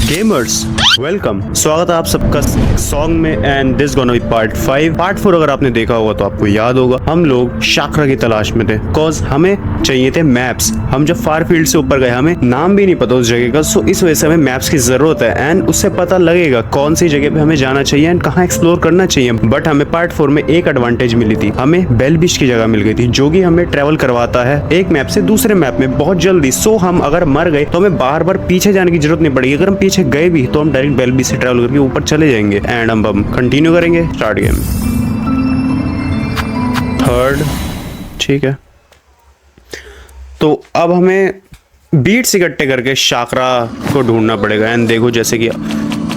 Gamers welcome, स्वागत है आप सबका सॉन्ग में and this gonna be part 5। Part 4 अगर आपने देखा होगा तो आपको याद होगा हम लोग शाकरा की तलाश में थे कॉज हमें चाहिए थे मैप्स। हम जब फार फील्ड से ऊपर गए हमें नाम भी नहीं पता उस जगह का, सो इस वजह से हमें मैप्स की जरूरत है एंड उससे पता लगेगा कौन सी जगह पे हमें जाना चाहिए एंड कहाँ एक्सप्लोर करना चाहिए। बट हमें पार्ट 4 में एक एडवांटेज मिली थी, हमें बेल बीच की जगह मिल गई थी जो कि हमें ट्रेवल करवाता है एक मैप से दूसरे मैप में बहुत जल्दी। सो हम अगर मर गए तो हमें बार बार पीछे जाने की जरूरत नहीं पड़ेगी, अगर हम पीछे गए भी तो हम डायरेक्ट बेल बीच से ट्रेवल करके ऊपर चले जाएंगे एंड हम कंटिन्यू करेंगे। Start game. थर्ड, ठीक है। तो अब हमें बीट्स इकट्ठे करके शाकरा को ढूंढना पड़ेगा एंड देखो जैसे कि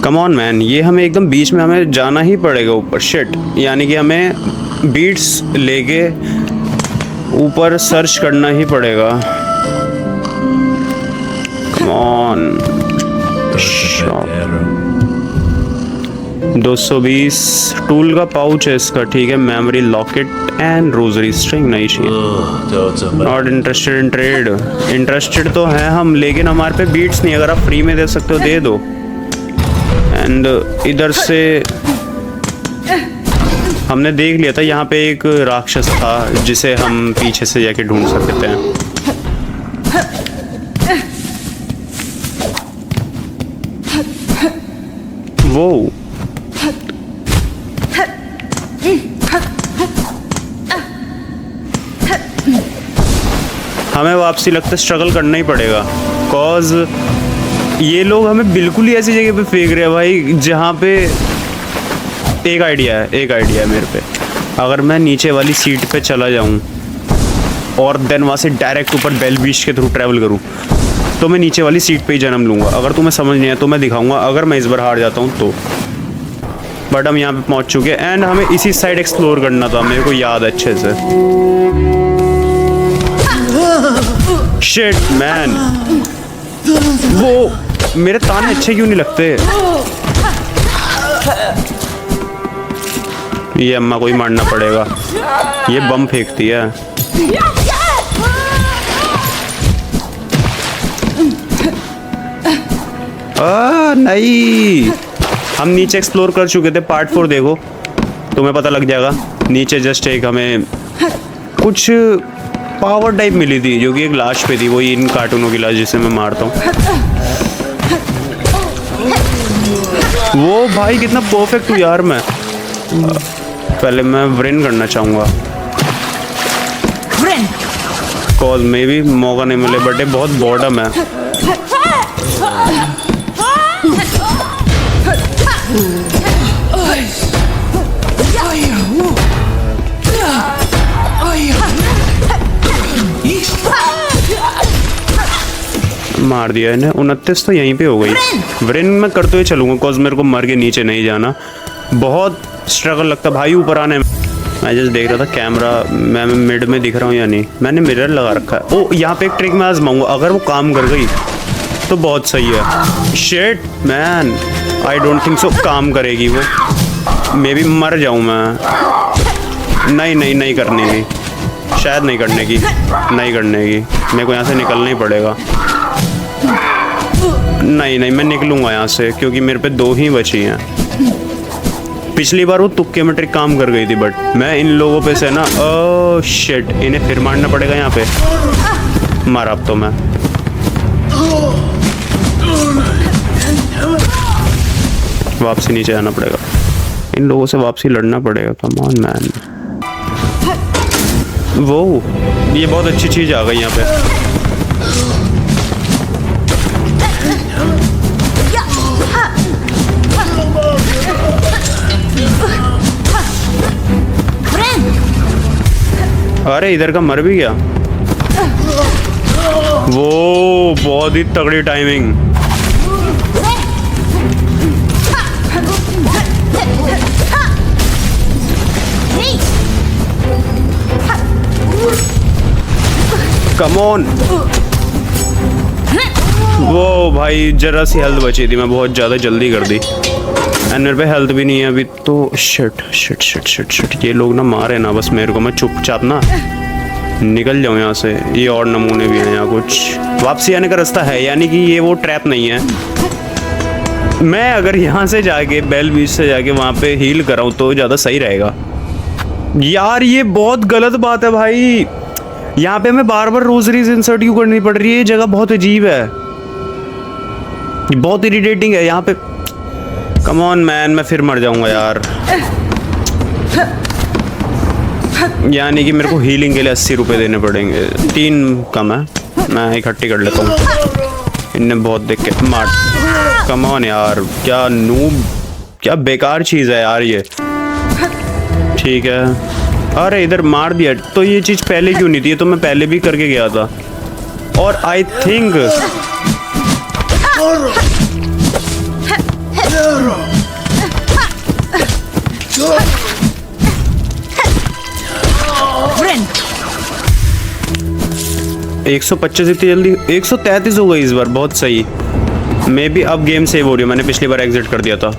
कम ऑन मैन, ये हमें एकदम बीच में हमें जाना ही पड़ेगा ऊपर। शिट, यानी कि हमें बीट्स लेके ऊपर सर्च करना ही पड़ेगा। Come on. 220 टूल का पाउच है इसका, ठीक है। Memory locket and rosary string नहीं चाहिए। Not interested in trade. Interested तो है हम, लेकिन हमारे पे बीट्स नहीं। अगर आप फ्री में दे सकते हो दे दो। एंड इधर से हमने देख लिया था यहाँ पे एक राक्षस था जिसे हम पीछे से जाके ढूंढ सकते हैं। वो हमें वापसी लगता स्ट्रगल करना ही पड़ेगा कॉज ये लोग हमें बिल्कुल ही ऐसी जगह पे फेंक रहे हैं भाई जहाँ पे एक आइडिया है मेरे पे। अगर मैं नीचे वाली सीट पे चला जाऊँ और देन वहाँ से डायरेक्ट ऊपर बेल बीच के थ्रू ट्रैवल करूँ तो मैं नीचे वाली सीट पे ही जन्म लूँगा। अगर तुम्हें समझ नहीं आया तो मैं दिखाऊंगा अगर मैं इस बार हार जाता हूँ तो। बट हम यहाँ पे पहुँच चुके हैं एंड हमें इसी साइड एक्सप्लोर करना था, मेरे को याद है अच्छे से। शिट मैन, वो मेरे ताने अच्छे क्यों नहीं लगते? ये अम्मा को ही मारना पड़ेगा, ये बम फेंकती है। नहीं, हम नीचे एक्सप्लोर कर चुके थे। पार्ट 4 देखो तुम्हें पता लग जाएगा। नीचे जस्ट एक हमें कुछ पावर टाइप मिली थी जो कि एक लाश पे थी, वही इन कार्टूनों की लाश जिसे मैं मारता हूँ। वो भाई कितना परफेक्ट हूँ यार मैं। पहले मैं विन करना चाहूँगा कॉज में भी मौका नहीं मिले, बट ये बहुत बॉर्डम है। मार दिया इन्हें। 29 तो यहीं पे हो गई। व्रेन मैं करते हुए चलूंगा कॉज मेरे को मर के नीचे नहीं जाना, बहुत स्ट्रगल लगता भाई ऊपर आने में। मैं जस्ट देख रहा था कैमरा मैं मिड में दिख रहा हूँ या नहीं। मैंने मिरर लगा रखा है। ओ यहाँ पे एक ट्रिक मैं आजमाऊंगा, अगर वो काम कर गई तो बहुत सही है। Shit man, I don't think so काम करेगी वो, मे बी मर जाऊँ मैं। नहीं करने की, शायद नहीं करने की, मेरे को यहाँ से निकलना ही पड़ेगा। नहीं मैं निकलूंगा यहाँ से क्योंकि मेरे पे 2 ही बची हैं। पिछली बार वो तुक्के में ट्रिक काम कर गई थी बट मैं इन लोगों पे से ना, ओह शिट, इन्हें फिर मारना पड़ेगा यहाँ पे। मारा अब तो मैं। वापसी नीचे आना पड़ेगा, इन लोगों से वापसी लड़ना पड़ेगा। Come on man. वो ये बहुत अच्छी चीज आ गई यहाँ पे। अरे इधर का मर भी गया वो, बहुत ही तगड़ी टाइमिंग। Come on. वो भाई जरा सी हेल्थ बची थी, मैं बहुत ज़्यादा जल्दी कर दी एंड मेरे पे हेल्थ भी नहीं है अभी तो। शिट, ये लोग ना मारे ना बस मेरे को, मैं चुपचाप ना निकल जाऊँ यहाँ से। ये और नमूने भी हैं यहाँ कुछ। वापसी आने का रास्ता है, यानी कि ये वो ट्रैप नहीं है। मैं अगर यहाँ से जाके बेल बीच से जाके वहाँ पे हील कराऊँ तो ज़्यादा सही रहेगा। यार ये बहुत गलत बात है भाई, यहाँ पे हमें बार बार रोजरीज इंसर्ट क्यों करनी पड़ रही है? ये जगह बहुत अजीब है, ये बहुत इरिटेटिंग है यहाँ पे। कम ऑन मैन, मैं फिर मर जाऊंगा यार। यानी कि मेरे को हीलिंग के लिए 80 रुपए देने पड़ेंगे। 3 कम है, मैं इकट्ठी कर लेता हूँ। इनने बहुत देख के मार। कम ऑन यार, क्या नूब, क्या बेकार चीज़ है यार ये। ठीक है, अरे इधर मार दिया। तो ये चीज़ पहले क्यों नहीं थी? ये तो मैं पहले भी करके गया था। और आई थिंक एक 125 इतनी जल्दी, 133 हो गई इस बार, बहुत सही। मे बी अब गेम सेव हो रही है, मैंने पिछली बार एग्जिट कर दिया था।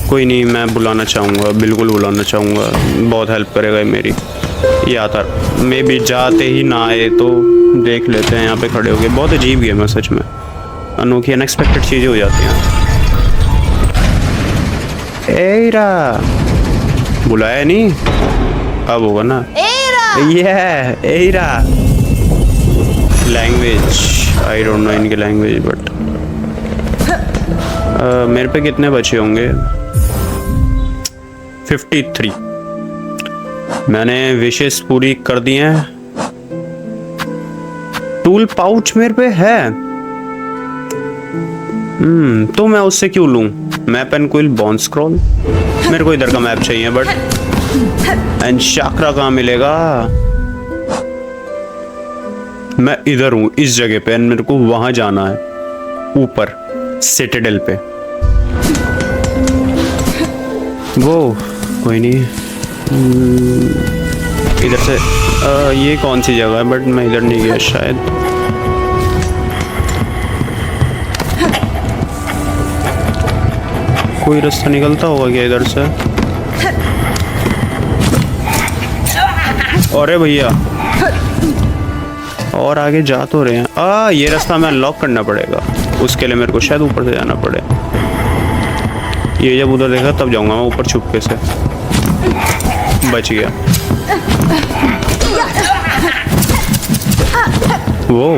कोई नहीं, मैं बुलाना चाहूँगा, बिल्कुल बुलाना चाहूँगा, बहुत हेल्प करेगा ये मेरी। ये आता मे बी जाते ही ना आए तो देख लेते हैं यहाँ पे खड़े हो गए। बहुत अजीब गेम है सच में, अनोखी अनएक्सपेक्टेड चीज़ें हो जाती हैं। एरा बुलाया नहीं, अब होगा ना। ये era language, I don't know इनकी लैंग्वेज, बट मेरे पे कितने बचे होंगे? 53। मैंने विशेष पूरी कर दी हैं। टूल पाउच मेरे पे है, तो मैं उससे क्यों लूं? Map and quill bond scroll, मेरे को इधर का मैप चाहिए, बट एंड शाकरा कहाँ मिलेगा? मैं इधर हूं इस जगह पे, एंड मेरे को वहां जाना है, ऊपर सिटाडेल पे। वो कोई नहीं, इधर से ये कौन सी जगह है? बट मैं इधर नहीं गया शायद। कोई रास्ता निकलता होगा क्या इधर से? अरे भैया, और आगे जा तो रहे हैं। ये रास्ता मैं अनलॉक करना पड़ेगा, उसके लिए मेरे को शायद ऊपर से जाना पड़े। ये जब उधर देखा तब जाऊंगा मैं ऊपर छुपके से। बच गया। वो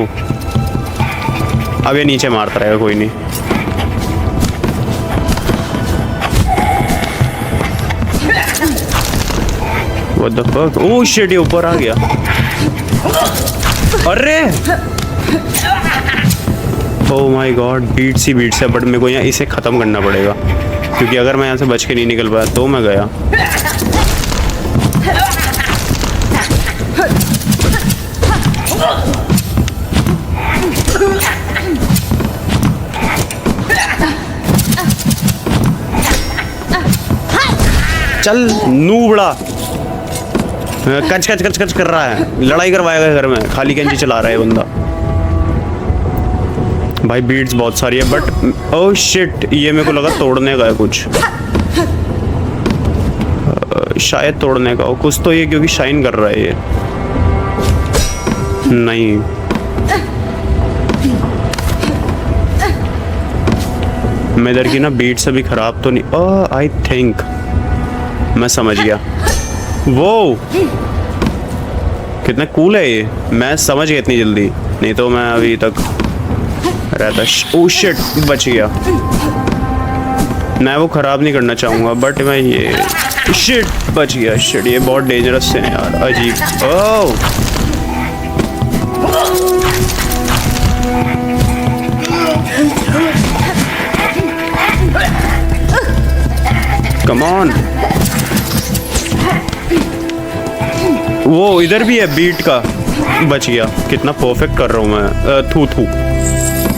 अब ये नीचे मारता रहेगा, कोई नहीं। What the fuck? Oh shit, ये ऊपर आ गया। अरे ओह माय गॉड, बीट्स ही बीट्स है, बट मेरे को यहाँ इसे ख़त्म करना पड़ेगा, क्योंकि अगर मैं यहाँ से बच के नहीं निकल पाया तो मैं गया। चल नूबड़ा, कच कच कच कच कर रहा है, लड़ाई करवाएगा घर में, खाली कैंची चला रहा है बंदा। भाई बीट्स बहुत सारी है, बट ओह शिट, ये मेरे को लगा तोड़ने का है कुछ, शायद तोड़ने का हो कुछ तो ये, क्योंकि शाइन कर रहा है ये। नहीं, मैं इधर की ना बीट्स अभी खराब तो नहीं। आई थिंक मैं समझ गया। वो कितना कूल है ये, मैं समझ गया इतनी जल्दी, नहीं तो मैं अभी तक रहता। ओह शिट, बच गया। मैं वो खराब नहीं करना चाहूँगा, बट मैं ये शिट बच गया। शिट, ये बहुत डेंजरस है यार, अजीब। ओह कम ऑन। वो इधर भी है बीट का, बच गया। कितना परफेक्ट कर रहा हूँ मैं। थू थू,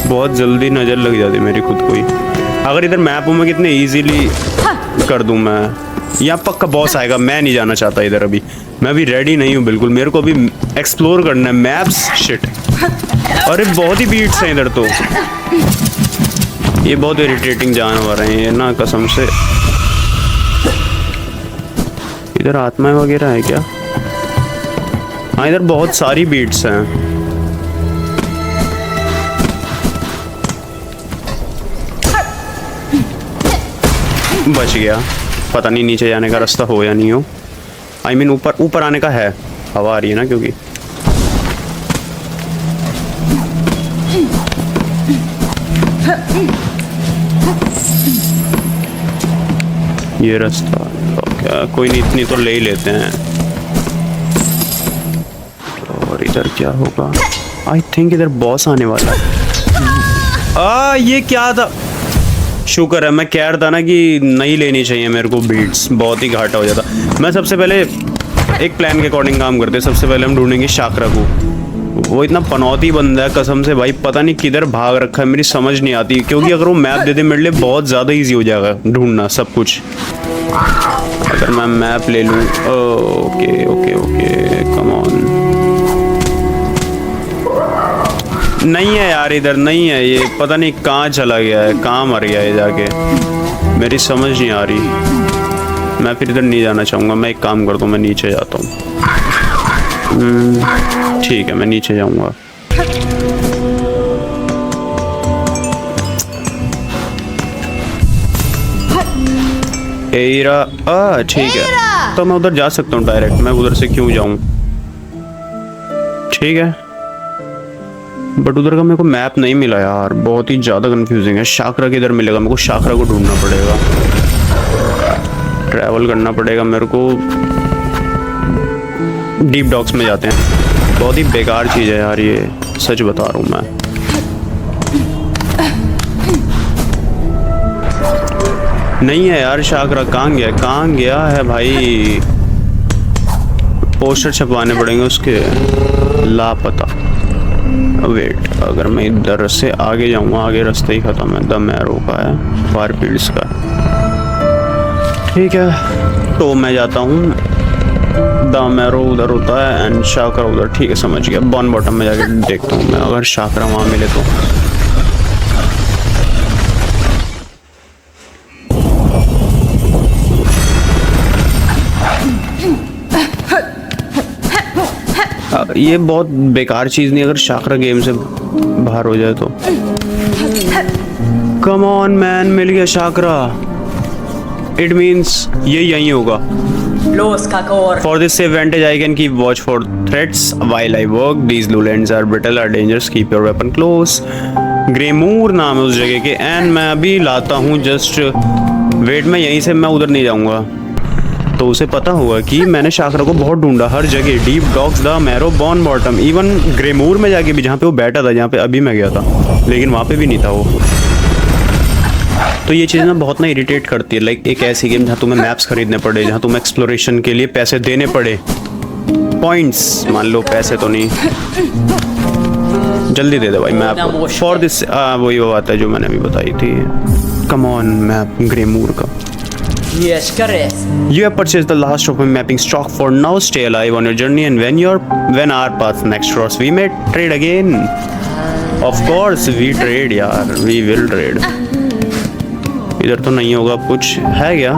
बहुत जल्दी नज़र लग जाती मेरी खुद को ही। अगर इधर मैप में कितने इजीली कर दूँ मैं। यहाँ पक्का बॉस आएगा, मैं नहीं जाना चाहता इधर अभी, मैं अभी रेडी नहीं हूँ बिल्कुल। मेरे को अभी एक्सप्लोर करना है मैप्स। शिट, अरे बहुत ही बीट्स हैं इधर तो। ये बहुत इरिटेटिंग जानवर हैं ये ना, कसम से। इधर आत्माएं वगैरह है क्या? हाँ, इधर बहुत सारी बीट्स हैं। बच गया। पता नहीं नीचे जाने का रास्ता हो या नहीं हो। आई मीन ऊपर आने का है। हवा आ रही है ना क्योंकि। ये रास्ता क्या, कोई नहीं, इतनी तो ले ही लेते हैं। और इधर क्या होगा? आई थिंक इधर बॉस आने वाला है। ये क्या था? शुक्र है, मैं कह रहा था ना कि नहीं लेनी चाहिए मेरे को बीट्स, बहुत ही घाटा हो जाता। मैं सबसे पहले एक प्लान के अकॉर्डिंग काम करते। सबसे पहले हम ढूंढेंगे शाकरा को। वो इतना पनौती बंदा है कसम से भाई, पता नहीं किधर भाग रखा है, मेरी समझ नहीं आती। क्योंकि अगर वो मैप दे दे मेरे लिए बहुत ज़्यादा ईजी हो जाएगा ढूंढना सब कुछ। अगर मैं मैप ले लूँ। Okay okay okay, come on. नहीं है यार, इधर नहीं है ये। पता नहीं कहाँ चला गया है, कहाँ मर गया है जाके, मेरी समझ नहीं आ रही। मैं फिर इधर नहीं जाना चाहूँगा। मैं एक काम करता हूँ, मैं नीचे जाता हूँ। ठीक है, मैं नीचे जाऊँगा। एरा, ठीक है, तो मैं उधर जा सकता हूँ डायरेक्ट। मैं उधर से क्यों जाऊँ? ठीक है, बट उधर का मेरे को मैप नहीं मिला यार, बहुत ही ज़्यादा कंफ्यूजिंग है। शाकरा किधर मिलेगा? मेरे को शाकरा को ढूंढना पड़ेगा, ट्रैवल करना पड़ेगा मेरे को। डीप डॉग्स में जाते हैं। बहुत ही बेकार चीज़ है यार ये, सच बता रहा हूँ मैं। नहीं है यार शाकरा, कहाँ गया है भाई? पोस्टर छपवाने पड़ेंगे उसके, लापता। वेट, अगर मैं इधर से आगे जाऊँगा, आगे रास्ते ही ख़त्म है। द मैरो का है, फारफील्ड्स का। ठीक है, तो मैं जाता हूँ। द मैरो उधर होता है एंड शाकरा उधर। ठीक है, समझ गया। बॉन बॉटम में जाके देखता हूँ मैं, अगर शाकरा वहाँ मिले तो। ये बहुत बेकार चीज़ नहीं, अगर शाकरा गेम से बाहर हो जाए तो। कम ऑन मैन, मिल गया शाकरा। इट मीन्स ये यहीं होगा। For this advantage, I can keep watch for threats while I work. These lowlands are brittle, are dangerous. Keep your weapon close. ग्रेमूर नाम है उस जगह के, एंड मैं अभी लाता हूँ जस्ट वेट। मैं यहीं से मैं उधर नहीं जाऊँगा, तो उसे पता होगा कि मैंने शाकरा को बहुत ढूंढा हर जगह। Deep dogs, the marrow, bon bottom, even ग्रेमूर में जाके भी, जहाँ पे वो बैठा था, जहाँ पे अभी मैं गया था, लेकिन वहाँ पे भी नहीं था वो। तो ये चीज़ ना बहुत ना इरिटेट करती है। लाइक एक ऐसी गेम जहाँ तुम्हें मैप्स खरीदने पड़े, जहाँ तुम्हें एक्सप्लोरेशन के लिए पैसे देने पड़े, पॉइंट्स मान लो, पैसे तो नहीं। जल्दी दे दे भाई मैप फॉर दिस। वही वो बात है जो मैंने अभी बताई थी। कम ऑन मैप ग्रेमूर का। Yes, correct. You have purchased the last of my mapping stock for now. Stay alive on your journey, and when our paths next cross, we may trade again. Of course, we trade यार, we will trade. इधर तो नहीं होगा कुछ, है क्या?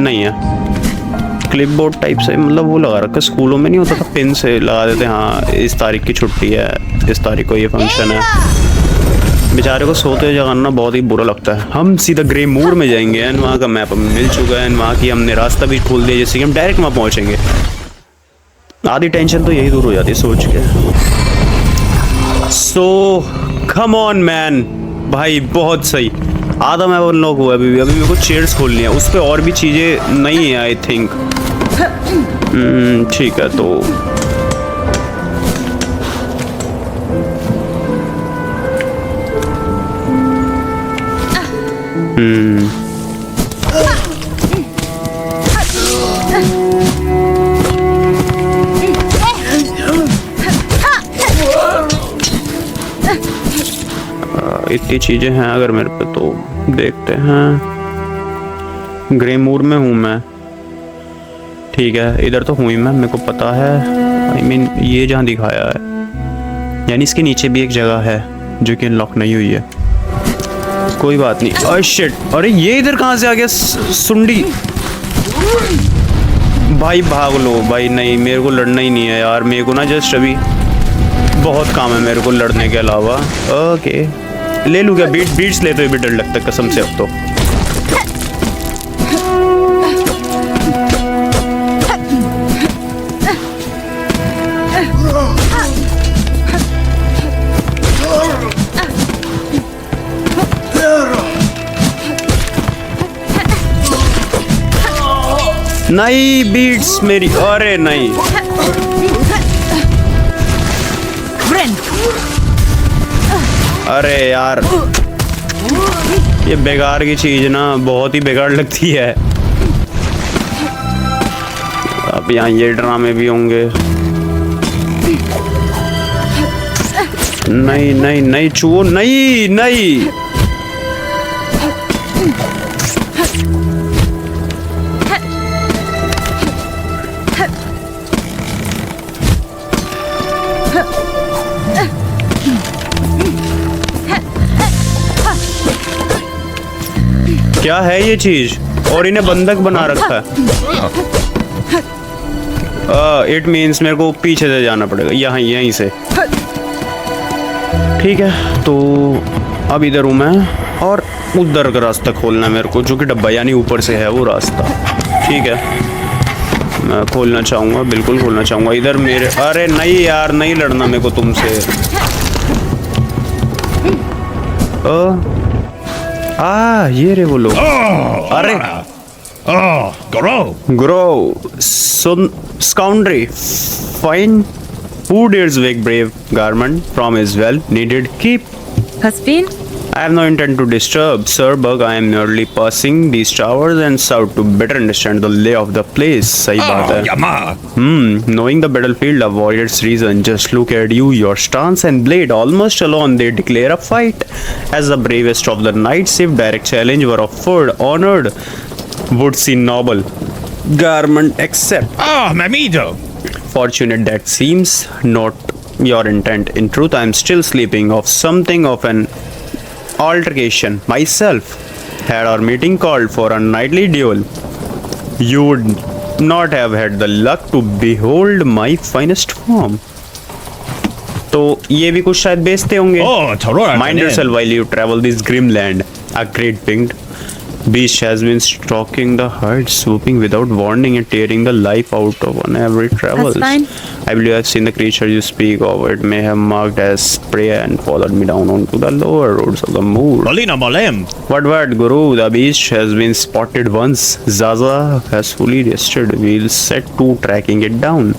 नहीं है। क्लिपबोर्ड टाइप से, मतलब वो लगा रखा, स्कूलों में नहीं होता था, पिन से लगा देते, हाँ इस तारीख की छुट्टी है, इस तारीख को ये फंक्शन है। बेचारे को सोते जगाना बहुत ही बुरा लगता है। हम सीधा ग्रेमूर में जाएंगे एंड वहाँ का मैप हमें मिल चुका है, एंड वहाँ की हमने रास्ता भी खोल दिया, जैसे कि हम डायरेक्ट वहाँ पहुँचेंगे। आधी टेंशन तो यही दूर हो जाती है सोच के। सो कम ऑन मैन भाई, बहुत सही। आधा मैप अनलॉक हुआ है अभी मेरे को चेयर्स खोलनी है, उस पर और भी चीज़ें नहीं है आई थिंक। ठीक है, तो इतनी चीज़ें हैं अगर मेरे पे, तो देखते हैं। ग्रेमूर में हूँ मैं, ठीक है, इधर तो हूँ ही मैं, मेरे को पता है। आई मीन ये जहाँ दिखाया है, यानी इसके नीचे भी एक जगह है जो कि अनलॉक नहीं हुई है। कोई बात नहीं। ओह शिट, अरे ये इधर कहाँ से आ गया सुंडी? भाई भाग लो भाई। नहीं, मेरे को लड़ना ही नहीं है यार, मेरे को ना जस्ट अभी बहुत काम है मेरे को लड़ने के अलावा। ओके, ले लूँ क्या? बीट्स लेते हुए भी डर लगता है कसम से अब तो। नहीं बीट्स मेरी, अरे नहीं। अरे यार ये बेकार की चीज ना बहुत ही बेकार लगती है। अब यहाँ ये ड्रामे भी होंगे। नहीं नहीं नहीं चूहो, नहीं नहीं। क्या है ये चीज, और इन्हें बंधक बना रखा है। इट मीन्स मेरे को पीछे से जाना पड़ेगा, यहाँ यहीं से। ठीक है तो अब इधर हूँ मैं, और उधर का रास्ता खोलना है मेरे को, जो कि डब्बा यानी ऊपर से है वो रास्ता। ठीक है मैं खोलना चाहूँगा, बिल्कुल खोलना चाहूँगा इधर मेरे। अरे नहीं यार, नहीं लड़ना मेरे को तुमसे। ये रे वो लोग। अरे grow scoundrel, find who dares wake brave garment from his well needed keep. Hasbin? I have no intent to disturb, Sir Bug. I am merely passing these towers and south to better understand the lay of the place. सही बात है। Knowing the battlefield of warriors' reason, just look at you, your stance and blade. Almost alone, they declare a fight. As the bravest of the knights, if direct challenge were offered, honored, would seem noble. Garment accept. Mamido. Fortunate that seems not your intent. In truth, I am still sleeping of something of an altercation myself. Had our meeting called for a nightly duel, you would not have had the luck to behold my finest form. तो ये भी कुछ शायद बेचते होंगे। Mind yourself while you travel this grim land. A great winged beast has been stalking the herd, swooping without warning and tearing the life out of on every travels. That's fine. I believe I've seen the creature you speak of. It may have marked as prey and followed me down onto the lower roads of the moor. Bolina Bolem. What, Guru? The beast has been spotted once. Zaza has fully rested. We'll set to tracking it down.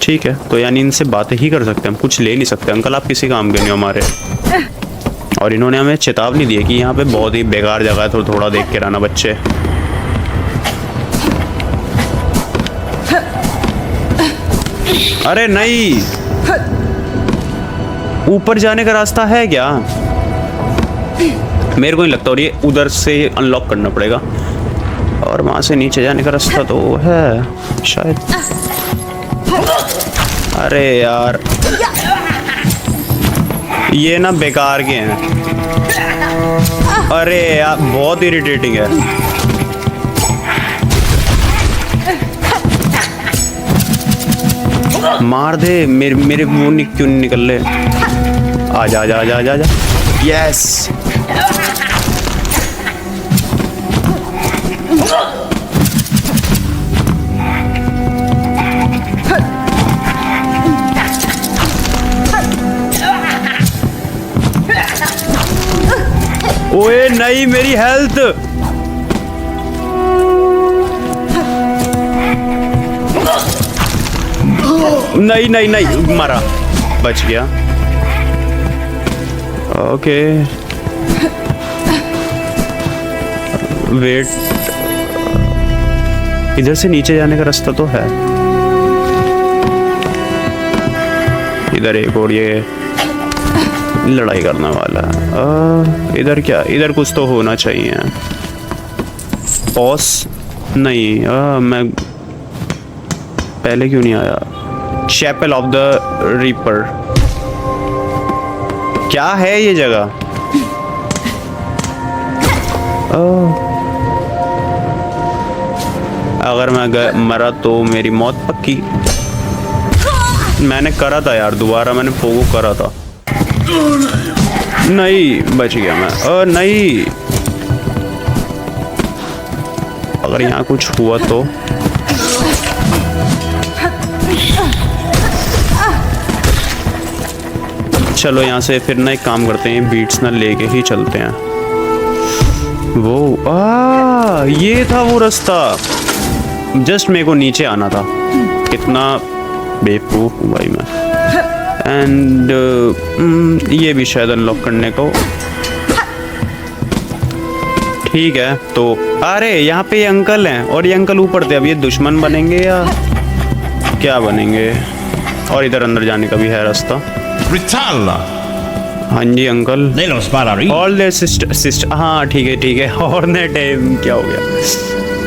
ठीक है तो यानी इनसे बातें ही कर सकते हैं, हम कुछ ले नहीं सकते। अंकल आप किसी काम के नहीं हो हमारे। और इन्होंने हमें चेतावनी दी है कि यहाँ पे बहुत ही बेकार जगह है, तो थोड़ा देख के रहना बच्चे। अरे नहीं, ऊपर जाने का रास्ता है क्या? मेरे को नहीं लगता, और ये उधर से अनलॉक करना पड़ेगा, और वहां से नीचे जाने का रास्ता तो है शायद। अरे यार ये ना बेकार के हैं। अरे यार बहुत इरिटेटिंग है। मार दे, मेरे वो क्यों नहीं निकल रहे? आजा आजा आजा आजा आजा। यस ओए नहीं, मेरी हेल्थ। नहीं नहीं नहीं, मारा, बच गया। ओके वेट, इधर से नीचे जाने का रास्ता तो है। इधर एक और ये लड़ाई करने वाला है। इधर क्या, इधर कुछ तो होना चाहिए। पॉस नहीं, मैं पहले क्यों नहीं आया? चैपल ऑफ द रीपर, क्या है ये जगह? अगर मैं मरा तो मेरी मौत पक्की। मैंने करा था यार, दोबारा मैंने पोगो करा था। नहीं, बच गया मैं। नहीं, अगर यहाँ कुछ हुआ तो चलो यहाँ से फिर ना एक काम करते हैं, बीट्स ना लेके ही चलते हैं। ये था वो रास्ता। जस्ट मेरे को नीचे आना था। कितना बेवकूफ हूँ भाई मैं। एंड ये भी शायद अनलॉक करने को ठीक है। तो अरे यहाँ पे ये अंकल हैं और ये अंकल ऊपर थे। अब ये दुश्मन बनेंगे या क्या बनेंगे? और इधर अंदर जाने का भी है रास्ता। Ritalla. हाँ जी uncle. Nello spararí. All there sister. हाँ ठीक है। हॉर्नेट है, क्या हो गया?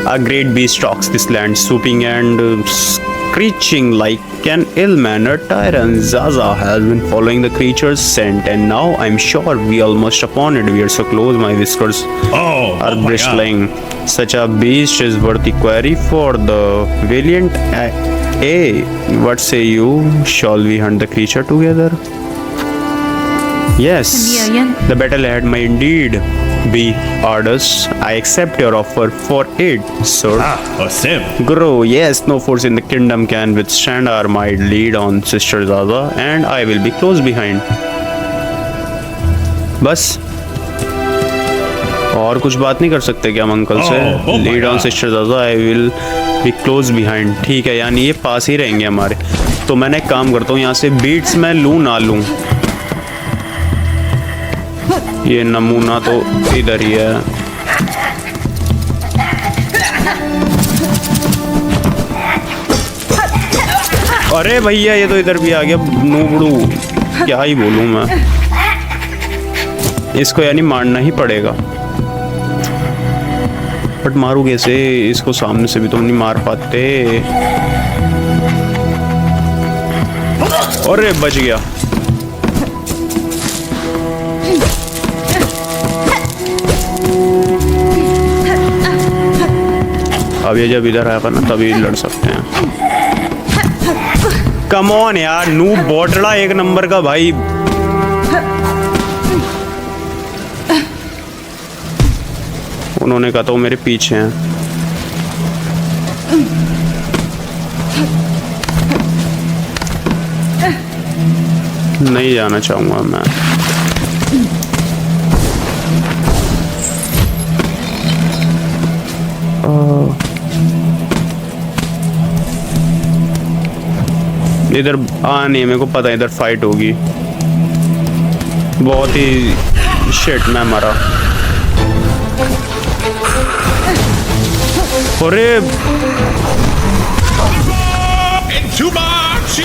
A great beast stalks this land, swooping and screeching like an ill-mannered tyrant. Zaza has been following the creature's scent, and now I'm sure we almost upon it. We are so close, my whiskers Oh, are oh my bristling. Such a beast is worthy query for the valiant. Hey, what say you? Shall we hunt the creature together? Yes, the battle ahead may indeed be arduous. I accept your offer for aid, sir. Ah, Sim. Guru, yes, no force in the kingdom can withstand our might. Lead on, Sister Zaza, and I will be close behind. बस और कुछ बात नहीं कर सकते क्या हम uncle से? oh my lead on God. Sister Zaza, I will be close behind. ठीक है, यानी ये पास ही रहेंगे हमारे। तो मैंने एक काम करता हूँ, यहाँ से बीट्स मैं लूँ ना लूँ, ये नमूना तो इधर ही है। अरे भैया ये तो इधर भी आ गया नूबड़ू, क्या ही बोलूँ मैं। इसको यानी मारना ही पड़ेगा, बट मारू कैसे? इसको सामने से भी तो नहीं मार पाते। अरे बच गया। अब ये जब इधर आएगा ना तभी लड़ सकते हैं। कम ऑन यार, नूब बॉटड़ा एक नंबर का भाई। उन्होंने कहा तो वो मेरे पीछे हैं। नहीं जाना चाहूंगा मैं। इधर नहीं, मेरे को पता है इधर फाइट होगी। बहुत ही शिट, मैं मरा। अरे Into march.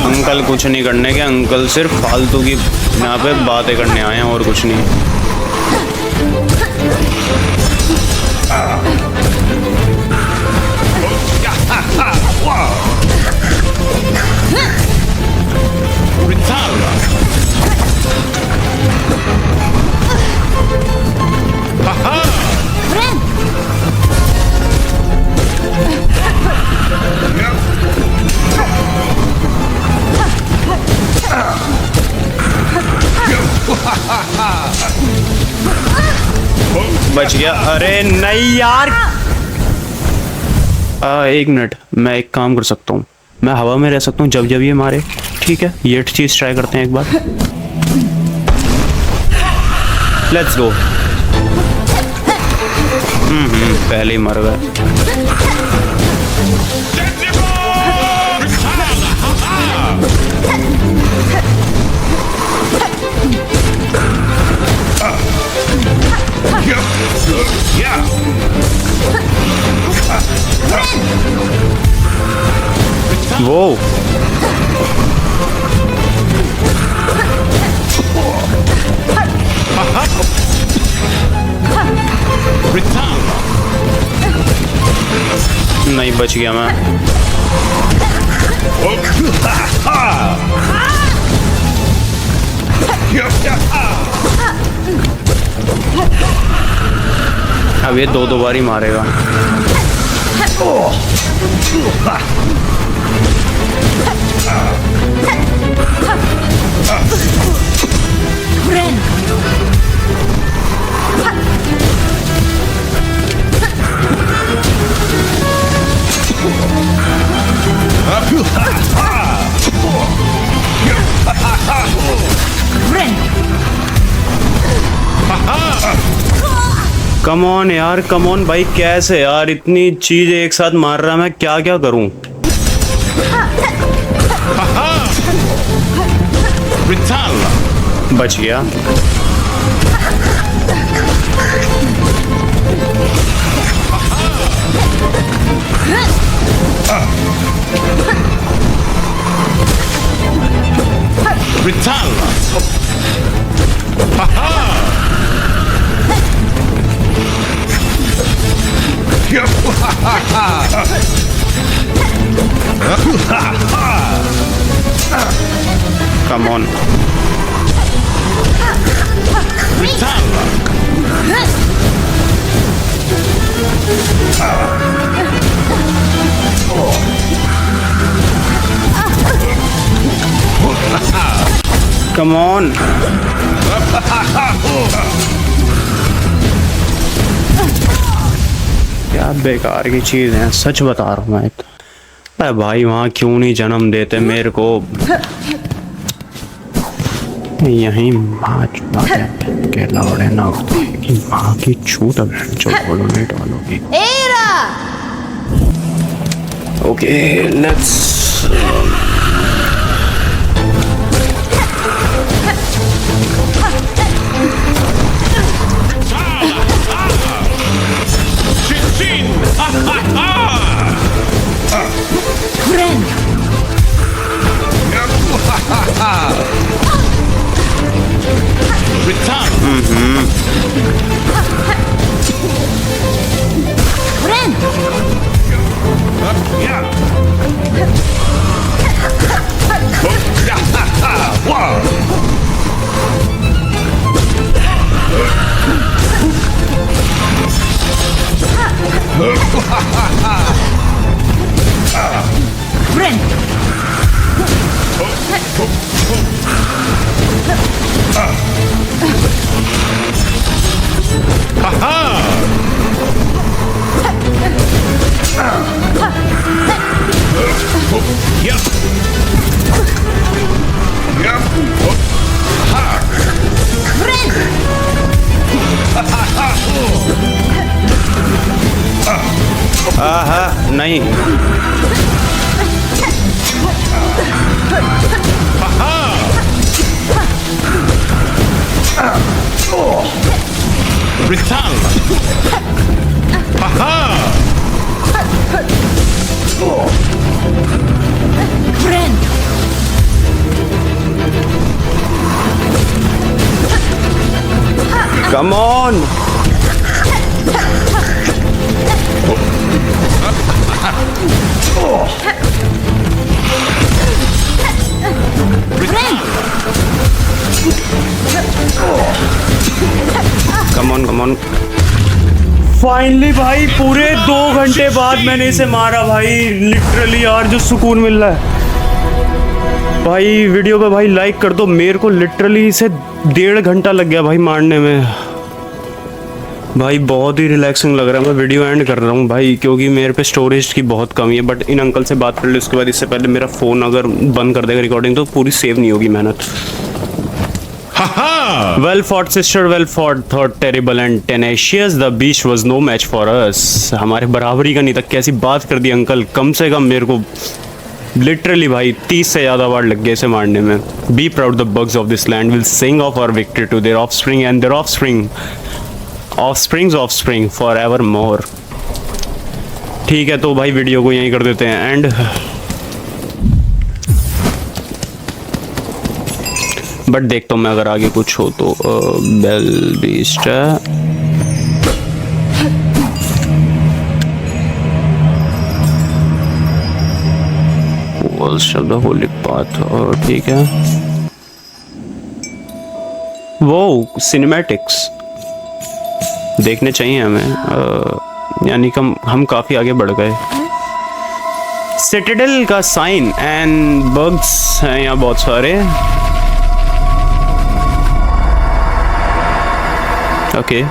अंकल कुछ नहीं करने के, अंकल सिर्फ फालतू की यहाँ पे बातें करने आए हैं और कुछ नहीं। Ritalla. बच गया। अरे नहीं यार, एक मिनट, मैं एक काम कर सकता हूँ, मैं हवा में रह सकता हूँ जब जब ये मारे। ठीक है, ये चीज ट्राई करते हैं एक बार। Let's go. पहले ही मर गए। वो नहीं, बच गया मैं। अब ये दो बार ही मारेगा। कम ऑन यार, कम ऑन भाई, कैसे यार इतनी चीजें एक साथ मार रहा, मैं क्या क्या करूं? Ritala. बच गया। Ritala. Come on. Ritala. Come on. क्या बेकार की चीज है, सच बता रहा हूँ मैं तो। अरे भाई वहाँ क्यों नहीं जन्म देते मेरे को? यहीं माँ के लौड़े ना होते कि माँ की छूट अब जो बोलो नहीं डालोगी। Okay let's Chin. Ritala. आहा नहीं। Ritala. Come on. Come on come on. Finally भाई पूरे 2 घंटे बाद मैंने इसे मारा भाई। लिटरली यार जो सुकून मिल रहा है भाई। वीडियो पे भाई लाइक कर दो। मेरे को लिटरली इसे 1.5 घंटा लग गया भाई मारने में भाई। बहुत ही रिलैक्सिंग लग रहा है। मैं वीडियो एंड कर रहा हूँ भाई क्योंकि मेरे पे स्टोरेज की बहुत कमी है। बट इन अंकल से बात कर ली उसके बाद, इससे पहले मेरा फ़ोन अगर बंद कर देगा रिकॉर्डिंग तो पूरी सेव नहीं होगी मेहनत। Well fought sister, well fought, thought terrible and tenacious. The beast was no match for us. हमारे बराबरी का नहीं था। कैसी बात कर दी अंकल। कम से कम मेरे को लिटरली भाई 30 से ज़्यादा बार लग गए इसे मारने में। Be proud the bugs of this land will sing of our victory to their offspring and their offspring's offspring forevermore. ठीक है तो भाई वीडियो को यहीं कर देते हैं एंड। बट देखता हूँ मैं अगर आगे कुछ हो तो। बेल बीस्ट है। शब्द होली पाथ और ठीक है। वो सिनेमैटिक्स देखने चाहिए हमें। यानी कि हम काफी आगे बढ़ गए। सिटाडेल का साइन एंड बग्स हैं यहाँ बहुत सारे। ओके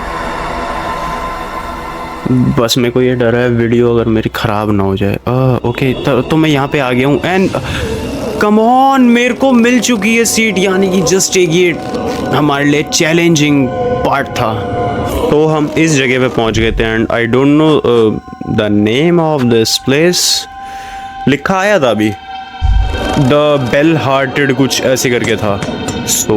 बस मेरे को ये डर है वीडियो अगर मेरी ख़राब ना हो जाए। ओके तो मैं यहाँ पे आ गया हूँ एंड कम ऑन मेरे को मिल चुकी है सीट। यानी कि जस्ट एक ये हमारे लिए चैलेंजिंग पार्ट था। तो हम इस जगह पे पहुंच गए थे and I don't know the name of this place. लिखा आया था अभी द बेल हार्टेड कुछ ऐसे करके था। सो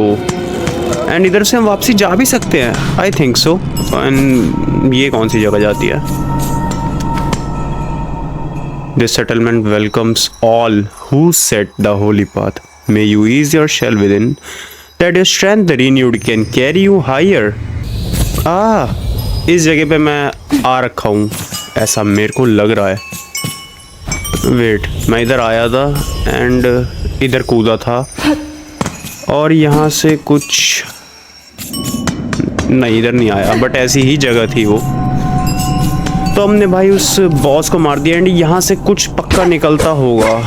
एंड इधर से हम वापसी जा भी सकते हैं आई थिंक सो। एंड ये कौन सी जगह जाती है? This settlement welcomes all who set the holy path. May you ease your shell within that your strength renewed can carry you higher. इस जगह पे मैं आ रखा हूँ ऐसा मेरे को लग रहा है। वेट, मैं इधर आया था एंड इधर कूदा था और यहाँ से कुछ नहीं, इधर नहीं आया बट ऐसी ही जगह थी वो। तो हमने भाई उस बॉस को मार दिया एंड यहाँ से कुछ पक्का निकलता होगा।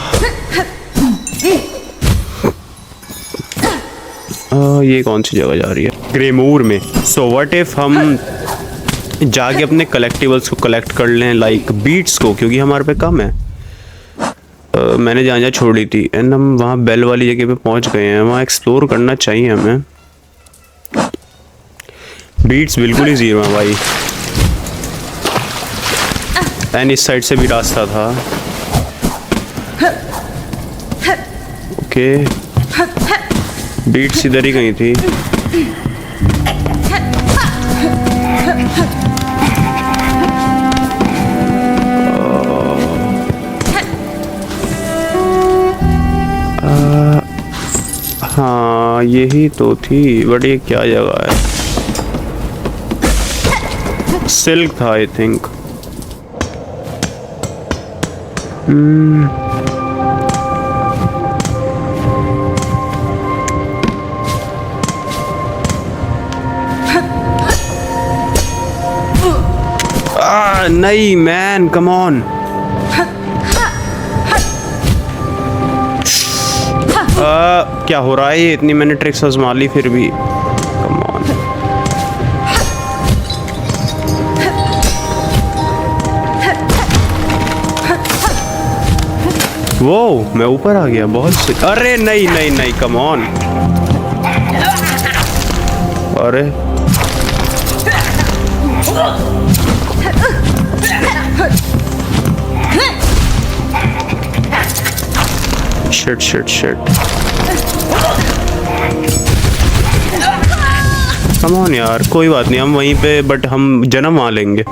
ये कौन सी जगह जा रही है? ग्रेमोर में। सो व्हाट इफ हम जाके अपने कलेक्टिबल्स को कलेक्ट कर लें, लाइक बीट्स को, क्योंकि हमारे पे कम है। मैंने जहाँ जहाँ छोड़ी थी एंड हम वहाँ बेल वाली जगह पे पहुँच गए हैं। वहाँ एक्सप्लोर करना चाहिए हमें। बीट्स बिल्कुल ही जीरो है भाई। एंड इस साइड से भी रास्ता था। ओके, बीट्स इधर ही कहीं थी। हाँ यही तो थी बट ये क्या जगह है? सिल्क था आई थिंक। नहीं मैन, कम ऑन। क्या हो रहा है? ये इतनी मैंने ट्रिक्स आजमा ली फिर भी। Come on. वो मैं ऊपर आ गया बहुत से। अरे नहीं नहीं नहीं, कम ऑन। अरे shit shit shit, come on यार। कोई बात नहीं, हम वहीं पे, बट हम जन्म आ लेंगे।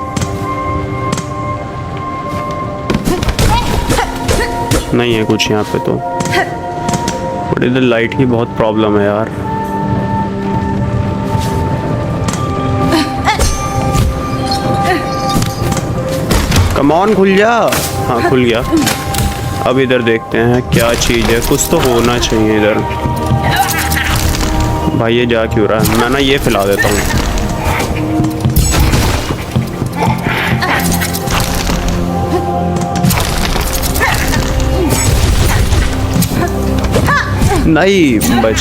नहीं है कुछ यहाँ पे तो, बट इधर लाइट की बहुत प्रॉब्लम है यार। कम ऑन, खुल जा। हाँ खुल गया। अब इधर देखते हैं क्या चीज़ है। कुछ तो होना चाहिए इधर। भाई ये जा क्यों रहा है? मैं ना ये फैला देता हूँ। नहीं बच,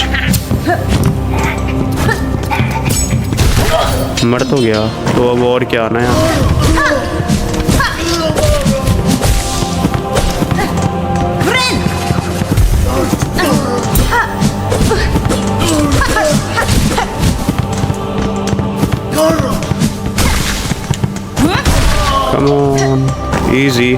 मर तो गया। तो अब और क्या आना है? Come on, easy.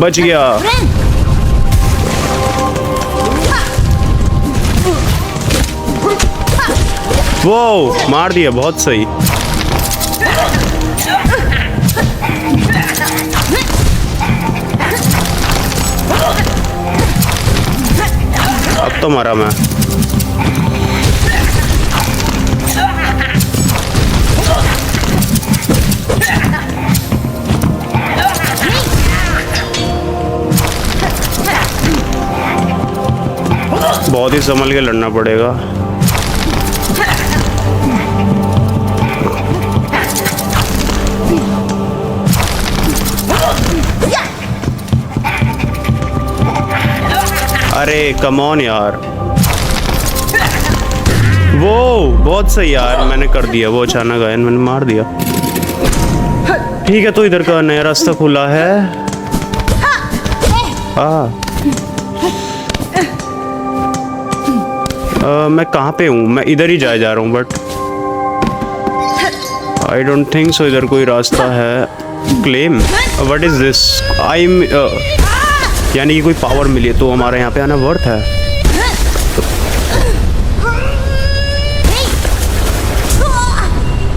बच गया। वो मार दिया, बहुत सही। अब तो मारा मैं। बहुत ही संभल के लड़ना पड़ेगा। अरे कम ऑन यार। वो बहुत सही यार, मैंने कर दिया वो, अचानक आया मैंने मार दिया। ठीक है, तो इधर का नया रास्ता खुला है। मैं कहाँ पे हूँ? मैं इधर ही जा रहा हूँ, but I don't think so इधर कोई रास्ता है। Claim, what is this? यानी कि कोई पावर मिली है तो हमारा यहाँ पे आना वर्थ है।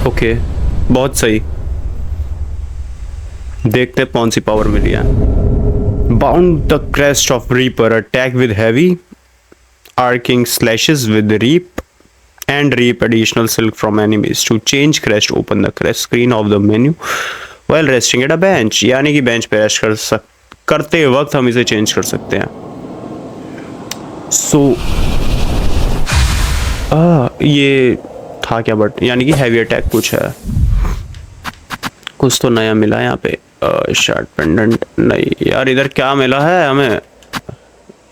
ओके, बहुत सही। देखते हैं कौन सी पावर मिली है। Bound the crest of reaper, attack with heavy arcing slashes with reap and reap additional silk from enemies. To change crest, open the crest screen of the menu while resting at a bench. यानी कि bench पे rest करते वक्त हम इसे change कर सकते हैं। ये था क्या? बट यानी कि हैवी अटैक कुछ है, कुछ तो नया मिला यहाँ पे। शार्ट पेंडेंट नहीं यार, इधर क्या मिला है हमें?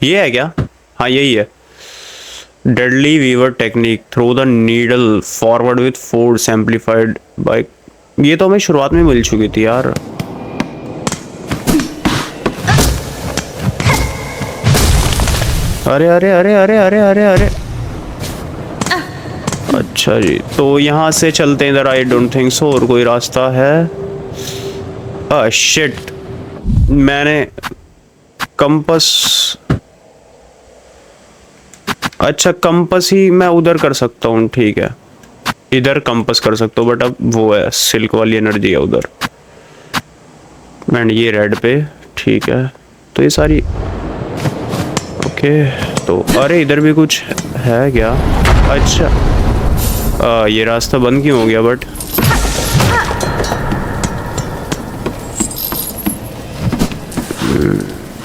ये है क्या? हाँ यही है। Deadly weaver technique, throw the needle forward with force amplified by. ये तो हमें शुरुआत में मिल चुकी थी यार। अरे अरे अरे अरे अरे अरे अरे, अच्छा जी, तो यहाँ से चलते हैं इधर। आई डोंट थिंक सो और कोई रास्ता है। शिट, मैंने कंपस, अच्छा कंपस ही मैं उधर कर सकता हूँ, ठीक है इधर कंपस कर सकता हूँ, बट अब वो है सिल्क वाली एनर्जी है उधर। एंड ये रेड पे, ठीक है, तो ये सारी ओके। तो अरे इधर भी कुछ है क्या? अच्छा ये रास्ता बंद क्यों हो गया? बट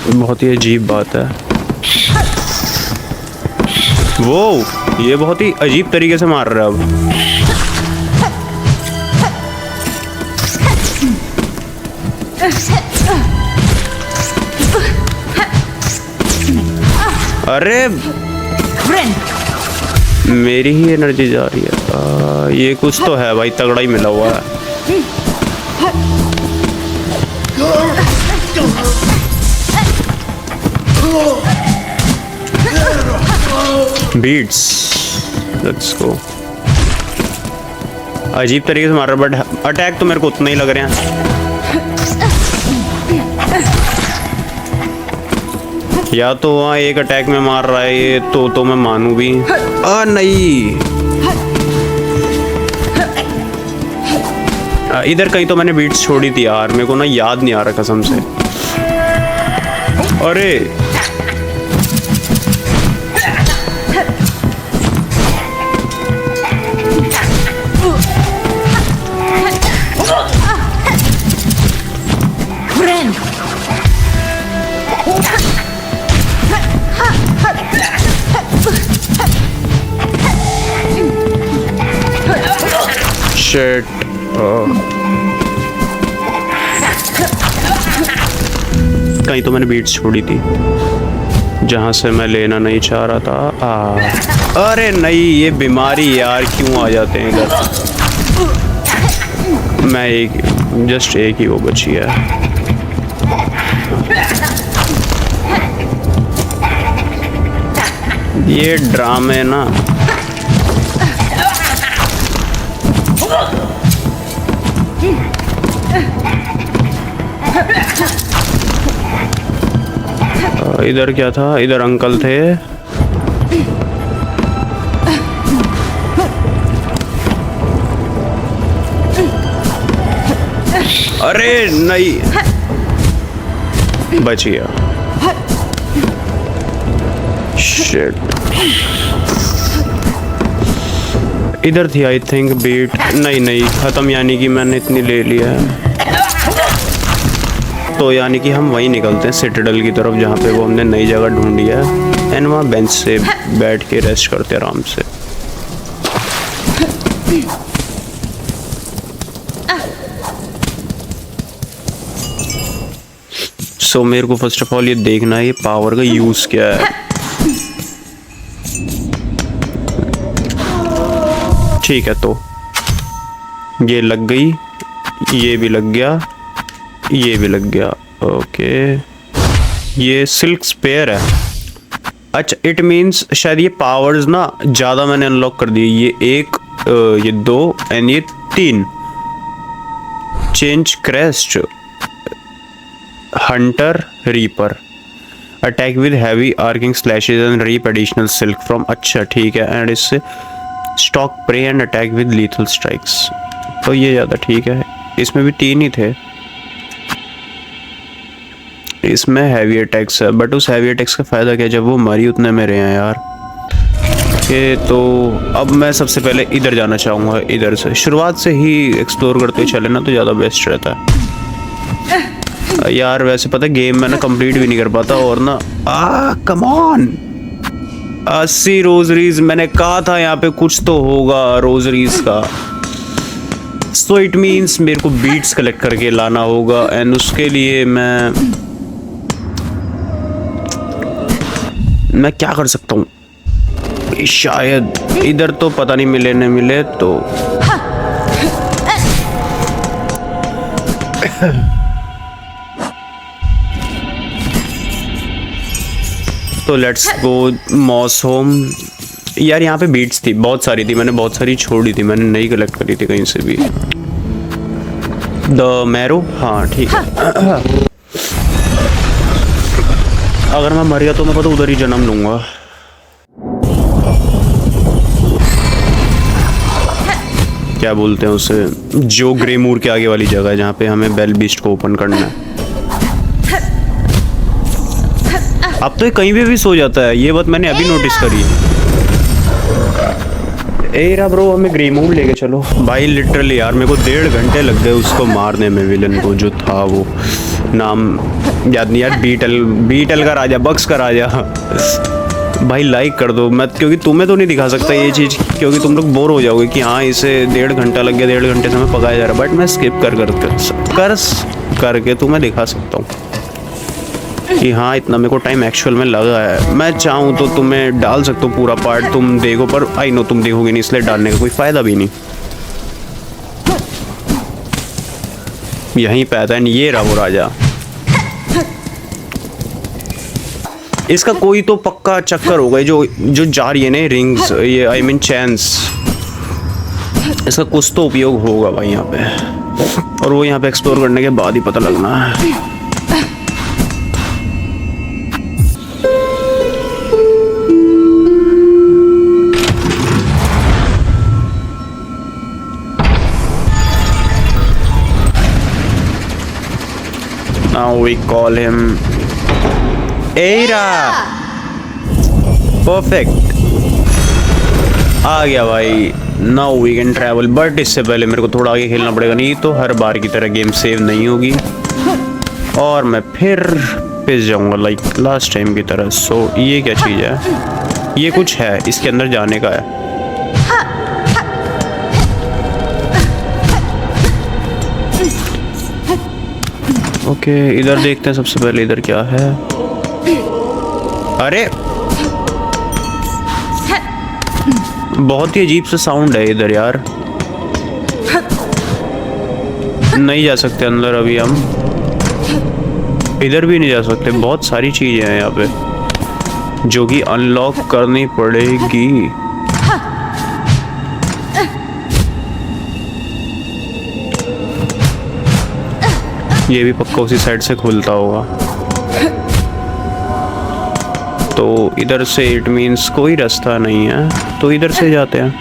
बहुत ही अजीब बात है। वो ये बहुत ही अजीब तरीके से मार रहा है अब। अरे मेरी ही एनर्जी जा रही है। ये कुछ तो है भाई, तगड़ा ही मिला हुआ है। Beats, let's go. अजीब तरीके से मार रहा, बट अटैक तो मेरे को उतना ही लग रहे हैं। या तो वहाँ एक अटैक में मार रहा है ये, तो मैं मानू भी। नहीं, इधर कहीं तो मैंने बीट्स छोड़ी थी यार, मेरे को ना याद नहीं आ रहा कसम से। अरे शिट, कहीं तो मैंने बीट्स छोड़ी थी जहां से मैं लेना नहीं चाह रहा था। अरे नहीं, ये बीमारी यार क्यों आ जाते हैं इधर। मैं जस्ट एक ही वो बची है। ये ड्रामे ना, इधर क्या था? इधर अंकल थे। अरे नहीं, बच गया। शिट, इधर थी आई थिंक बीट। नहीं खत्म, यानी कि मैंने इतनी ले लिया है। तो यानी कि हम वहीं निकलते हैं सिटाडेल की तरफ, जहाँ पे वो हमने नई जगह ढूंढी है। एंड वहाँ बेंच से बैठ के रेस्ट करते आराम से। सो मेरे को फर्स्ट ऑफ ऑल ये देखना है ये पावर का यूज क्या है। ठीक है, तो ये लग गई, ये भी लग गया, ये भी लग गया। ओके, ये सिल्क स्पेयर है। अच्छा, इट मीन्स शायद ये पावर्स ना ज़्यादा मैंने अनलॉक कर दिए। ये 1, ये 2 एंड ये 3। Change crest, hunter, reaper, attack with heavy arcing slashes and reap additional silk from. अच्छा ठीक है, एंड इससे stalk prey and attack with lethal strikes. तो ये ज़्यादा ठीक है। इसमें भी 3 ही थे, इसमें हैवी अटैक्स है, बट उस हैवी अटैक्स का फ़ायदा क्या जब वो मरी उतने मेरे हैं यार। ओके, तो अब मैं सबसे पहले इधर जाना चाहूँगा। इधर से शुरुआत से ही एक्सप्लोर करते चले ना तो ज़्यादा बेस्ट रहता है यार। वैसे पता है गेम में ना कंप्लीट भी नहीं कर पाता, और ना कम ऑन 80 रोजरीज। मैंने कहा था यहाँ पे कुछ तो होगा रोजरीज का। सो इट मीन्स मेरे को बीट्स कलेक्ट करके लाना होगा, एंड उसके लिए मैं क्या कर सकता हूँ। शायद इधर तो पता नहीं मिले न मिले तो लेट्स गो मॉस होम। यार यहाँ पे बीट्स थी, बहुत सारी थी, मैंने बहुत सारी छोड़ी थी, मैंने नहीं कलेक्ट करी थी कहीं से भी। द मैरो, हाँ ठीक है। अगर मैं मर गया तो मैं तो उधर ही जन्म लूंगा। क्या बोलते हैं उसे, जो ग्रेमूर के आगे वाली जगह है जहाँ पे हमें बेल बीस्ट को ओपन करना है। अब तो ये कहीं भी सो जाता है, ये बात मैंने अभी नोटिस करी। एरा ब्रो, हमें ग्रेमूर लेके चलो भाई। लिटरली यार मेरे को 1.5 घंटे लग गए उसको मारने में, विलन को जो था वो नाम याद नहीं यार, बीटल का राजा, बक्स का राजा। भाई लाइक कर दो मत, क्योंकि तुम्हें तो नहीं दिखा सकता ये चीज़, क्योंकि तुम लोग बोर हो जाओगे कि हाँ इसे 1.5 घंटा लग गया, 1.5 घंटे से मैं पकाया जा रहा। बट मैं स्किप करके तुम्हें दिखा सकता हूँ कि हाँ इतना मेरे को टाइम एक्चुअल में लगा है। मैं चाहूँ तो तुम्हें डाल सकता हूँ पूरा पार्ट, तुम देखो, पर आई नो तुम देखोगे नहीं, इसलिए डालने का कोई फ़ायदा भी नहीं। यहीं पे आता है, ये रहा वो राजा। इसका कोई तो पक्का चक्कर होगा जो जा रही है ना रिंग्स, ये आई मीन चैन्स, इसका कुछ तो उपयोग होगा भाई यहाँ पे, और वो यहाँ पे एक्सप्लोर करने के बाद ही पता लगना है। Now we call him Era. Perfect, आ गया भाई। Now we can travel, but इससे पहले मेरे को थोड़ा आगे खेलना पड़ेगा, नहीं तो हर बार की तरह गेम सेव नहीं होगी और मैं फिर पिस जाऊंगा लाइक लास्ट टाइम की तरह। सो ये क्या चीज़ है, ये कुछ है इसके अंदर जाने का है। ओके, इधर देखते हैं सबसे पहले इधर क्या है। अरे बहुत ही अजीब सा साउंड है इधर यार, नहीं जा सकते अंदर अभी हम, इधर भी नहीं जा सकते। बहुत सारी चीजें हैं यहाँ पे जो कि अनलॉक करनी पड़ेगी। ये भी पक्का उसी साइड से खुलता होगा, तो इधर से इट मीन्स कोई रास्ता नहीं है, तो इधर से जाते हैं।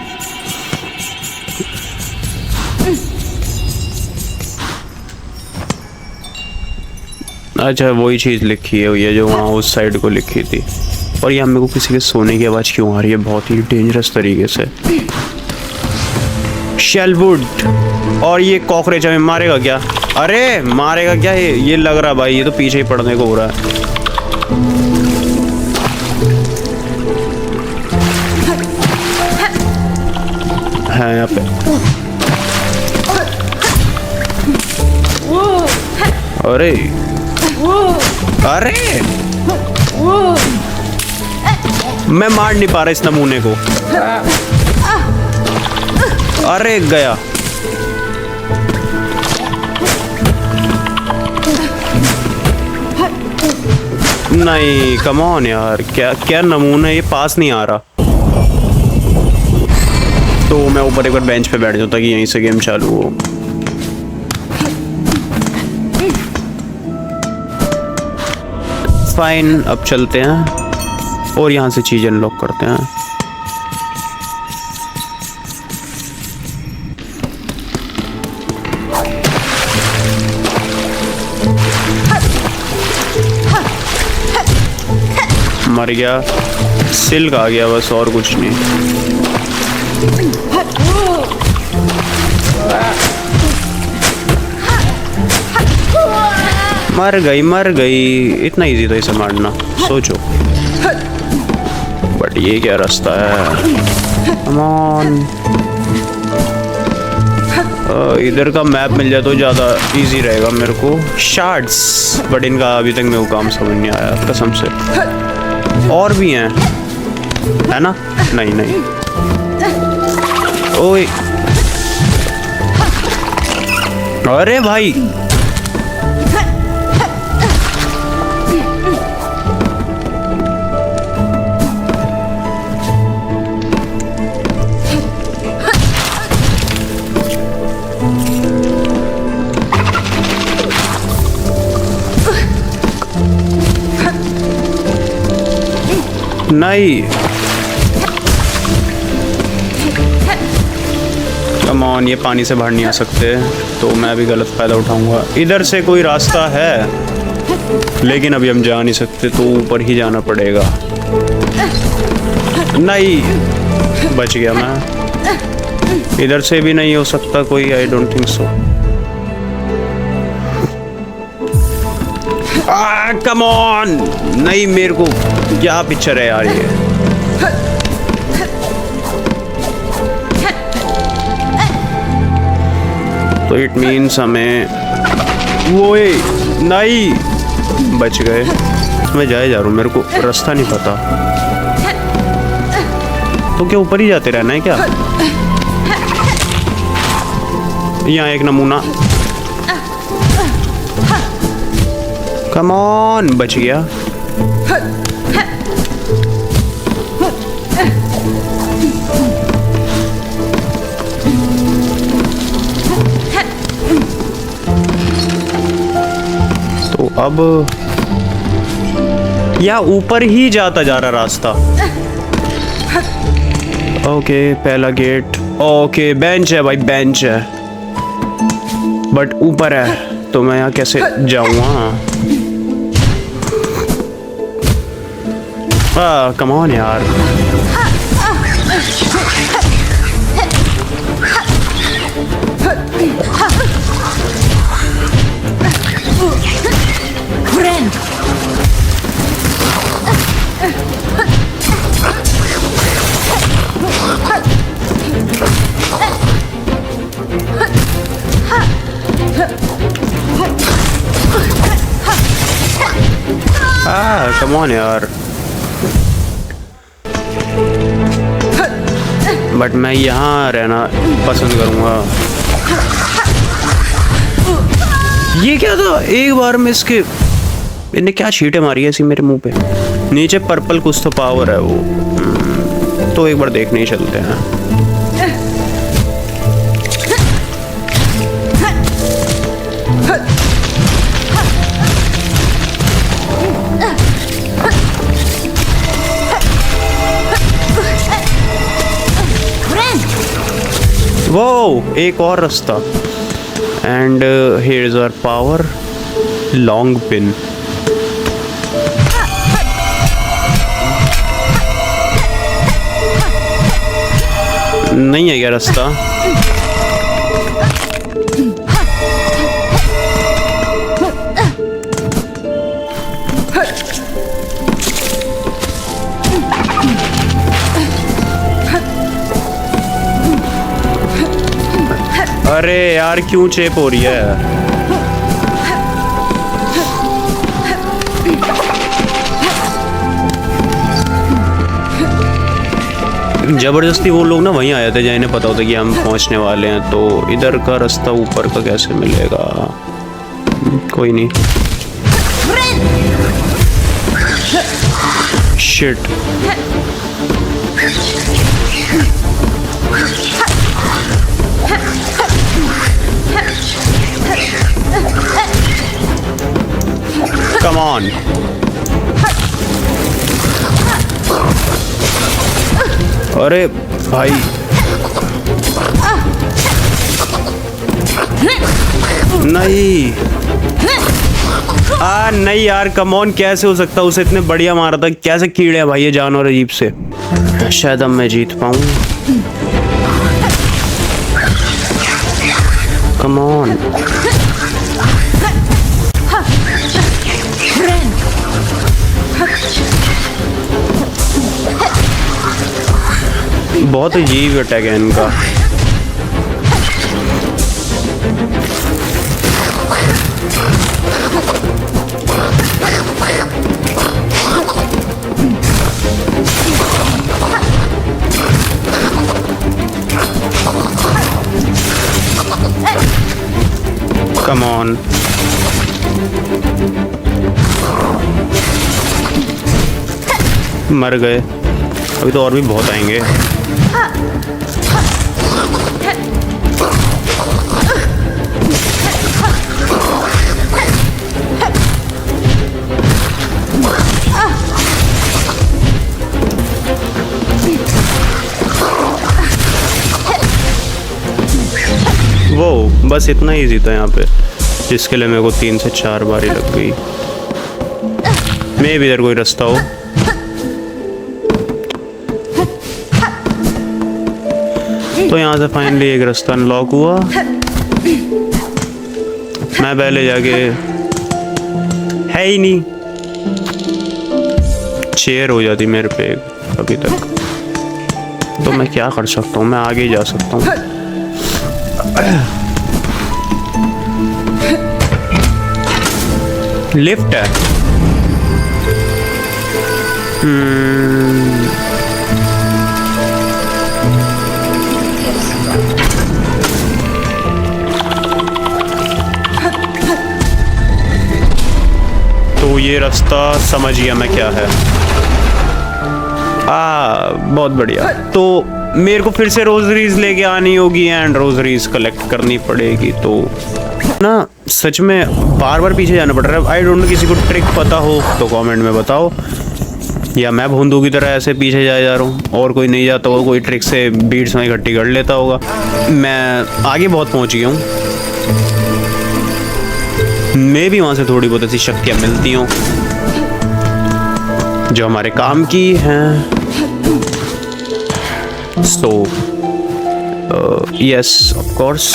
अच्छा, वही चीज़ लिखी है हुई है जो वहाँ उस साइड को लिखी थी। और ये मेरे को किसी के सोने की आवाज़ क्यों आ रही है बहुत ही डेंजरस तरीके से। शेलवुड, और ये कॉकरोच हमें मारेगा क्या? अरे मारेगा क्या ये लग रहा भाई, ये तो पीछे ही पड़ने को हो रहा है। है यहाँ पे, अरे अरे मैं मार नहीं पा रहा इस नमूने को। अरे गया। नहीं कम ऑन यार, क्या क्या नमूना है ये, पास नहीं आ रहा। तो मैं ऊपर एक बार बेंच पे बैठ जाऊँ ताकि यहीं से गेम चालू हो। फाइन, अब चलते हैं और यहाँ से चीज़ अनलॉक करते हैं। मर गया, सिल्क आ गया बस, और कुछ नहीं। मर गई। इतना इजी था इसे मारना, सोचो। बट ये क्या रास्ता है? Come on. इधर का मैप मिल जाए तो ज़्यादा इजी रहेगा मेरे को। शार्ड्स, बट इनका अभी तक मेरे को काम समझ नहीं आया कसम से। और भी हैं है ना? नहीं। ओए अरे भाई, नहीं। कम ऑन, ये पानी से बाहर नहीं आ सकते, तो मैं भी गलत फायदा उठाऊंगा। इधर से कोई रास्ता है लेकिन अभी हम जा नहीं सकते, तो ऊपर ही जाना पड़ेगा। नहीं, बच गया मैं। इधर से भी नहीं हो सकता कोई, I don't think so. Come on, नहीं मेरे को क्या पिक्चर है यार ये। तो इट मीन्स हमें वो नहीं, बच गए। मैं जा रहा हूँ, मेरे को रास्ता नहीं पता। तो क्या ऊपर ही जाते रहना है क्या? यहाँ एक नमूना। कम ऑन, बच गया। तो अब यहाँ ऊपर ही जाता जा रहा रास्ता। ओके, पहला गेट। ओके, बेंच है भाई, बेंच है, बट ऊपर है, तो मैं यहाँ कैसे जाऊँगा? कम ऑन यार। कम ऑन यार। बट मैं यहाँ रहना पसंद करूँगा। ये क्या था? एक बार में इसके इन्हें क्या छींटे मारी है ऐसी मेरे मुंह पे। नीचे पर्पल कुछ तो पावर है वो, तो एक बार देखने ही चलते हैं। वो एक और रास्ता। And here is our power long pin. नहीं है क्या रास्ता? अरे यार क्यों चेप हो रही है? जबरदस्ती वो लोग ना वहीं आए थे जहाँ इन्हें पता होता कि हम पहुंचने वाले हैं, तो इधर का रास्ता ऊपर का कैसे मिलेगा? कोई नहीं। शिट। Come on. अरे भाई नहीं, नहीं यार, कम ऑन, कैसे हो सकता? उसे इतने बढ़िया मारा था, कैसे कीड़े हैं भाई ये जानवर अजीब से। शायद अब मैं जीत पाऊं। Come on. बहुत अजीब अटैक है इनका। Come on. मर गए। अभी तो और भी बहुत आएंगे। वो बस इतना इजी था यहाँ पे, जिसके लिए मेरे को 3 से 4 बारी लग गई। मे भी इधर कोई रास्ता हो। तो यहाँ से फाइनली एक रास्ता अनलॉक हुआ। मैं पहले जाके, है ही नहीं, चेयर हो जाती मेरे पे अभी तक। तो मैं क्या कर सकता हूँ? मैं आगे जा सकता हूँ। लिफ्ट है। तो ये रास्ता समझ गया मैं क्या है। बहुत बढ़िया। तो मेरे को फिर से रोजरीज लेके आनी होगी एंड रोजरीज कलेक्ट करनी पड़ेगी। तो ना सच में बार बार पीछे जाना पड़ रहा है। आई डोंट नो, किसी को ट्रिक पता हो तो कमेंट में बताओ, या मैं भोंदू की तरह ऐसे पीछे जा रहा हूँ और कोई नहीं जाता होगा, कोई ट्रिक से बीट्स में इकट्ठी कर लेता होगा। मैं आगे बहुत पहुँच गया हूँ। मैं भी वहाँ से थोड़ी बहुत ऐसी शक्तियाँ मिलती हूँ जो हमारे काम की हैं। So, yes, of course.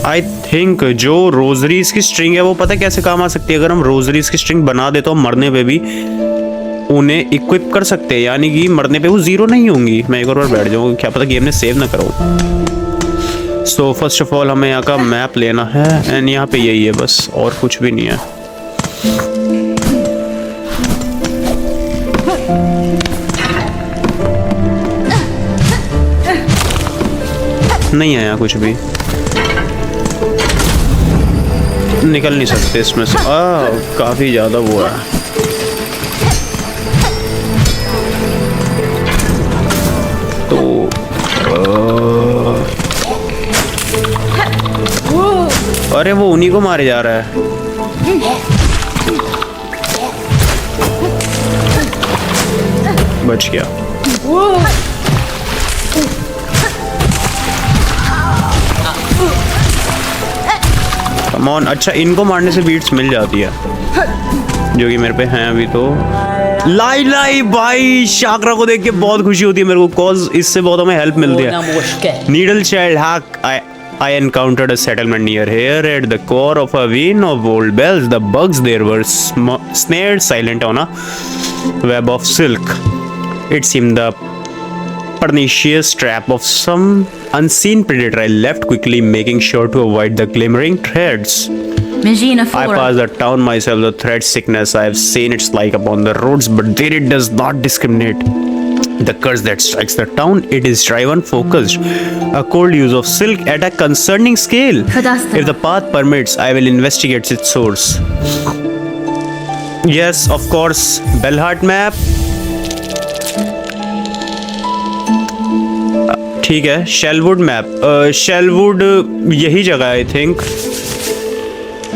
I think जो रोजरीज की स्ट्रिंग है वो पता है कैसे काम आ सकती है? अगर हम रोजरीज की स्ट्रिंग बना दे तो मरने पे भी उन्हें इक्विप कर सकते हैं, यानी कि मरने पे वो 0 नहीं होंगी। मैं एक बार बैठ जाऊँगा, क्या पता गेम ने सेव ना करो। सो फर्स्ट ऑफ ऑल हमें यहाँ का मैप लेना है एंड यहाँ पे यही है बस, और कुछ भी नहीं है। नहीं है यहाँ कुछ भी, निकल नहीं सकते इसमें से। काफी ज्यादा वो है। तो अरे वो उन्हीं को मारे जा रहा है। बच गया। Come on. अच्छा, इनको मारने से बीट्स मिल जाती है जो कि मेरे पे हैं अभी। तो लाई भाई, शाकरा को देख के बहुत खुशी होती है मेरे को, कॉज इससे बहुत हमें हेल्प मिलती है। Needle child hack. I encountered a settlement near here. At the core of a vein of old bells, the bugs there were snared silent on a web of silk. It seemed the pernicious trap of some unseen predator. I left quickly, making sure to avoid the glimmering threads. Imagina I fora. pass the town myself, the threat sickness I have seen it's like upon the roads, but there it does not discriminate. The curse that strikes the town, it is driven focused. A cold use of silk at a concerning scale. Fantastic. If the path permits, I will investigate its source. Yes, of course. Belhart map. ठीक है, शेलवुड map. शेलवुड यही जगह I think.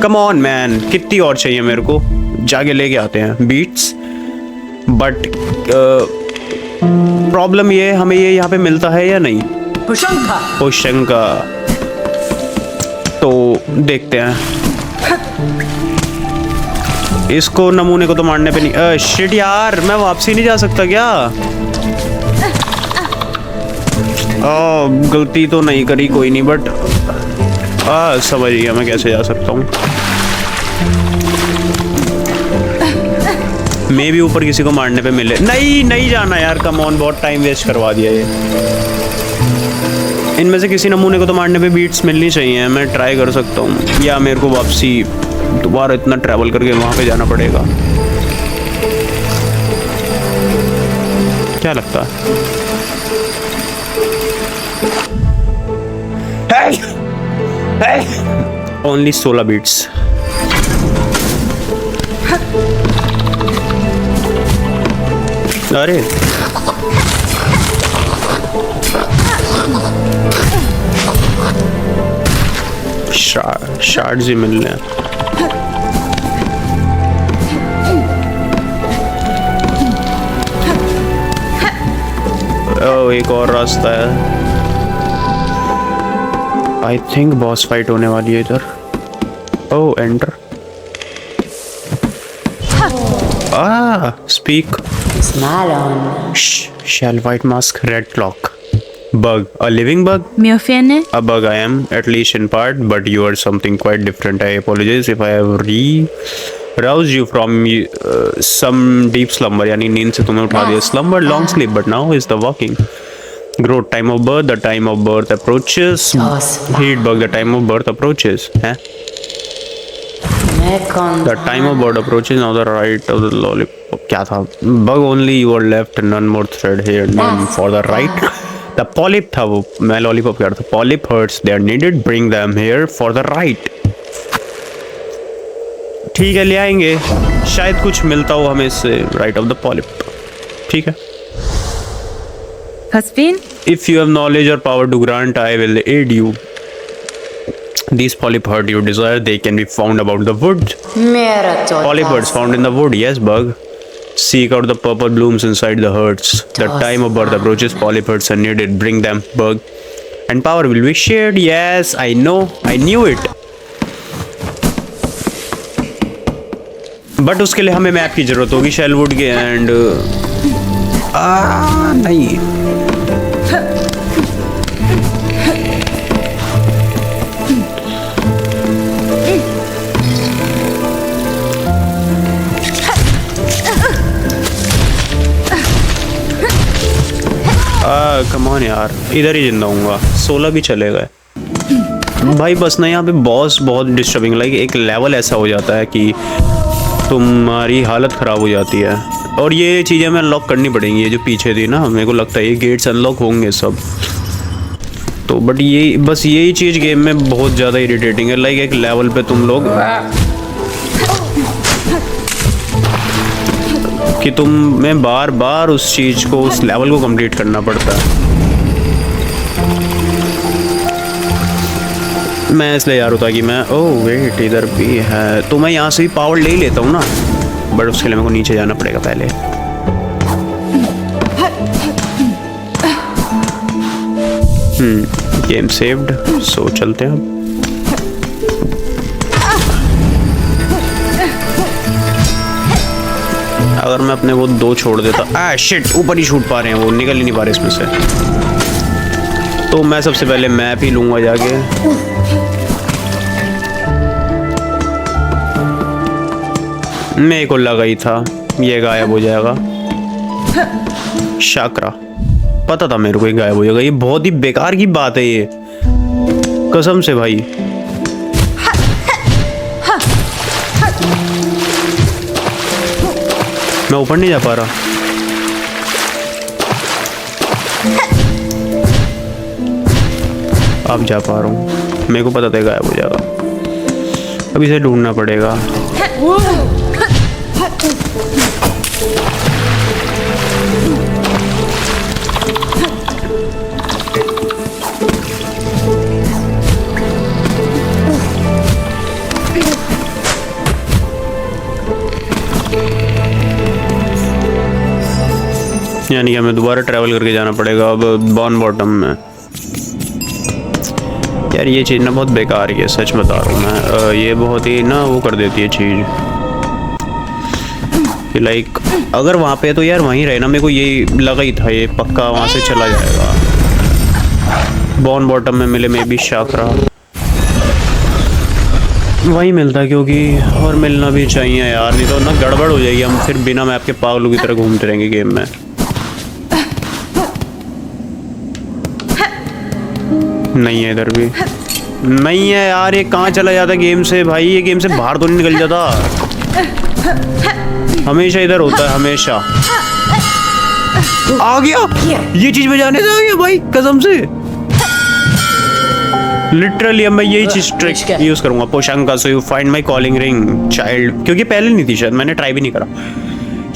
Come on man, कितनी और चाहिए मेरे को? जाके लेके आते हैं बीट्स. बट प्रॉब्लम ये है, हमें ये यहाँ पे मिलता है या नहीं? Pushanka. पोशंका. तो देखते हैं. इसको नमूने को तो मारने पे नहीं. शिट यार, मैं वापसी नहीं जा सकता क्या? गलती तो नहीं करी, कोई नहीं. बट समझ गया मैं कैसे जा सकता हूँ. मे भी ऊपर किसी को मारने पे मिले. नहीं जाना यार, कम ऑन, बहुत टाइम वेस्ट करवा दिया ये. इनमें से किसी नमूने को तो मारने पे बीट्स मिलनी चाहिए. मैं ट्राई कर सकता हूँ, या मेरे को वापसी दोबारा इतना ट्रैवल करके वहाँ पे जाना पड़ेगा. क्या लगता है? Only 16 beats. अरे शार्ड्स ही मिलने हैं. एक और रास्ता है. आई थिंक बॉस फाइट होने वाली है इधर. Oh, enter. Speak. Smile on. Shell white mask, red clock. Bug. A living bug? Me offende? A bug I am, at least in part, but you are something quite different. I apologize if I have roused you from some deep slumber. यानी नींद से तुम्हें उठा दिया. Slumber, long sleep, but now is the walking. Growth, time of birth, the time of birth approaches. Heat bug, the time of birth approaches. The time of birth approaches, now the right of the lollipop. क्या था? Bug only you are left, none more thread here, none for the right. The polyp था वो, मैं lollipop कह रहा था. Polyp hurts, they are needed, bring them here for the right. ठीक है, ले आएंगे. शायद कुछ मिलता हो हमें इससे. Right of the polyp. ठीक है. Caspin? If you have knowledge or power to grant, I will aid you. These polyp hurt you desire, they can be found about the wood. Polyp hurts found in the wood, yes, bug. Seek out the purple blooms inside the hurts. The time of birth approaches, polyp hurts are needed, bring them, bug. And power will be shared, yes, I know, I knew it. But उसके लिए हमें map की जरूरत होगी शेलवुड के. And नहीं, come on यार, इधर ही जिंदा हूँगा. 16 भी चले गए भाई. बस ना यहाँ पे बॉस बहुत डिस्टर्बिंग. लाइक एक लेवल ऐसा हो जाता है कि तुम्हारी हालत ख़राब हो जाती है. और ये चीज़ें हमें अनलॉक करनी पड़ेंगी. ये जो पीछे थी ना, मेरे को लगता है ये गेट्स अनलॉक होंगे सब. तो बट ये बस यही चीज़ गेम में बहुत ज़्यादा इरिटेटिंग है. लाइक एक लेवल पे तुम लोग कि तुम्हें बार बार उस चीज़ को, उस लेवल को कंप्लीट करना पड़ता है. मैं इसलिए यार होता कि मैं ओह वेट इधर भी है, तो मैं यहाँ से भी पावर ले ही लेता हूँ ना. बट उसके लिए मेरे को नीचे जाना पड़ेगा पहले. गेम सेव्ड, सो चलते हैं हम. अगर मैं अपने वो 2 छोड़ देता. शिट, ऊपर ही छूट पा रहे हैं वो, निकल ही नहीं पा रहे इसमें से. तो मैं सबसे पहले मैप ही लूंगा जाके. मेरे को लगा ही था ये गायब हो जाएगा. शाकरा, पता था मेरे को ये गायब हो जाएगा. ये बहुत ही बेकार की बात है ये, कसम से भाई. मैं ऊपर नहीं जा पा रहा। अब जा पा रहा हूँ। मेरे को पता था गायब हो जाएगा। अब इसे ढूंढना पड़ेगा। यानी कि हमें दोबारा ट्रैवल करके जाना पड़ेगा अब बॉन बॉटम में। यार ये चीज़ ना बहुत बेकार है, सच बता रहा हूँ मैं। ये बहुत ही ना वो कर देती है चीज़ कि लाइक अगर वहाँ पे तो यार वहीं रहे ना। मेरे को यही लगा ही था ये पक्का वहाँ से चला जाएगा। बॉन बॉटम में मिले मे बी शाकरा वहीं मिलता है, क्योंकि और मिलना भी चाहिए यार, नहीं तो ना गड़बड़ हो जाएगी। हम फिर बिना मैप के पागलों की तरह घूमते रहेंगे गेम में। नहीं है इधर भी नहीं है यार। ये कहाँ चला जाता गेम से भाई? ये गेम से बाहर तो नहीं निकल जाता। हमेशा इधर होता है हमेशा। आ गया, ये चीज बजाने से आ गया भाई कसम से। लिटरली अब मैं यही चीज ट्रिक यूज करूंगा। पोशंका so you find my calling ring child, क्योंकि पहले नहीं थी शायद, मैंने ट्राई भी नहीं करा।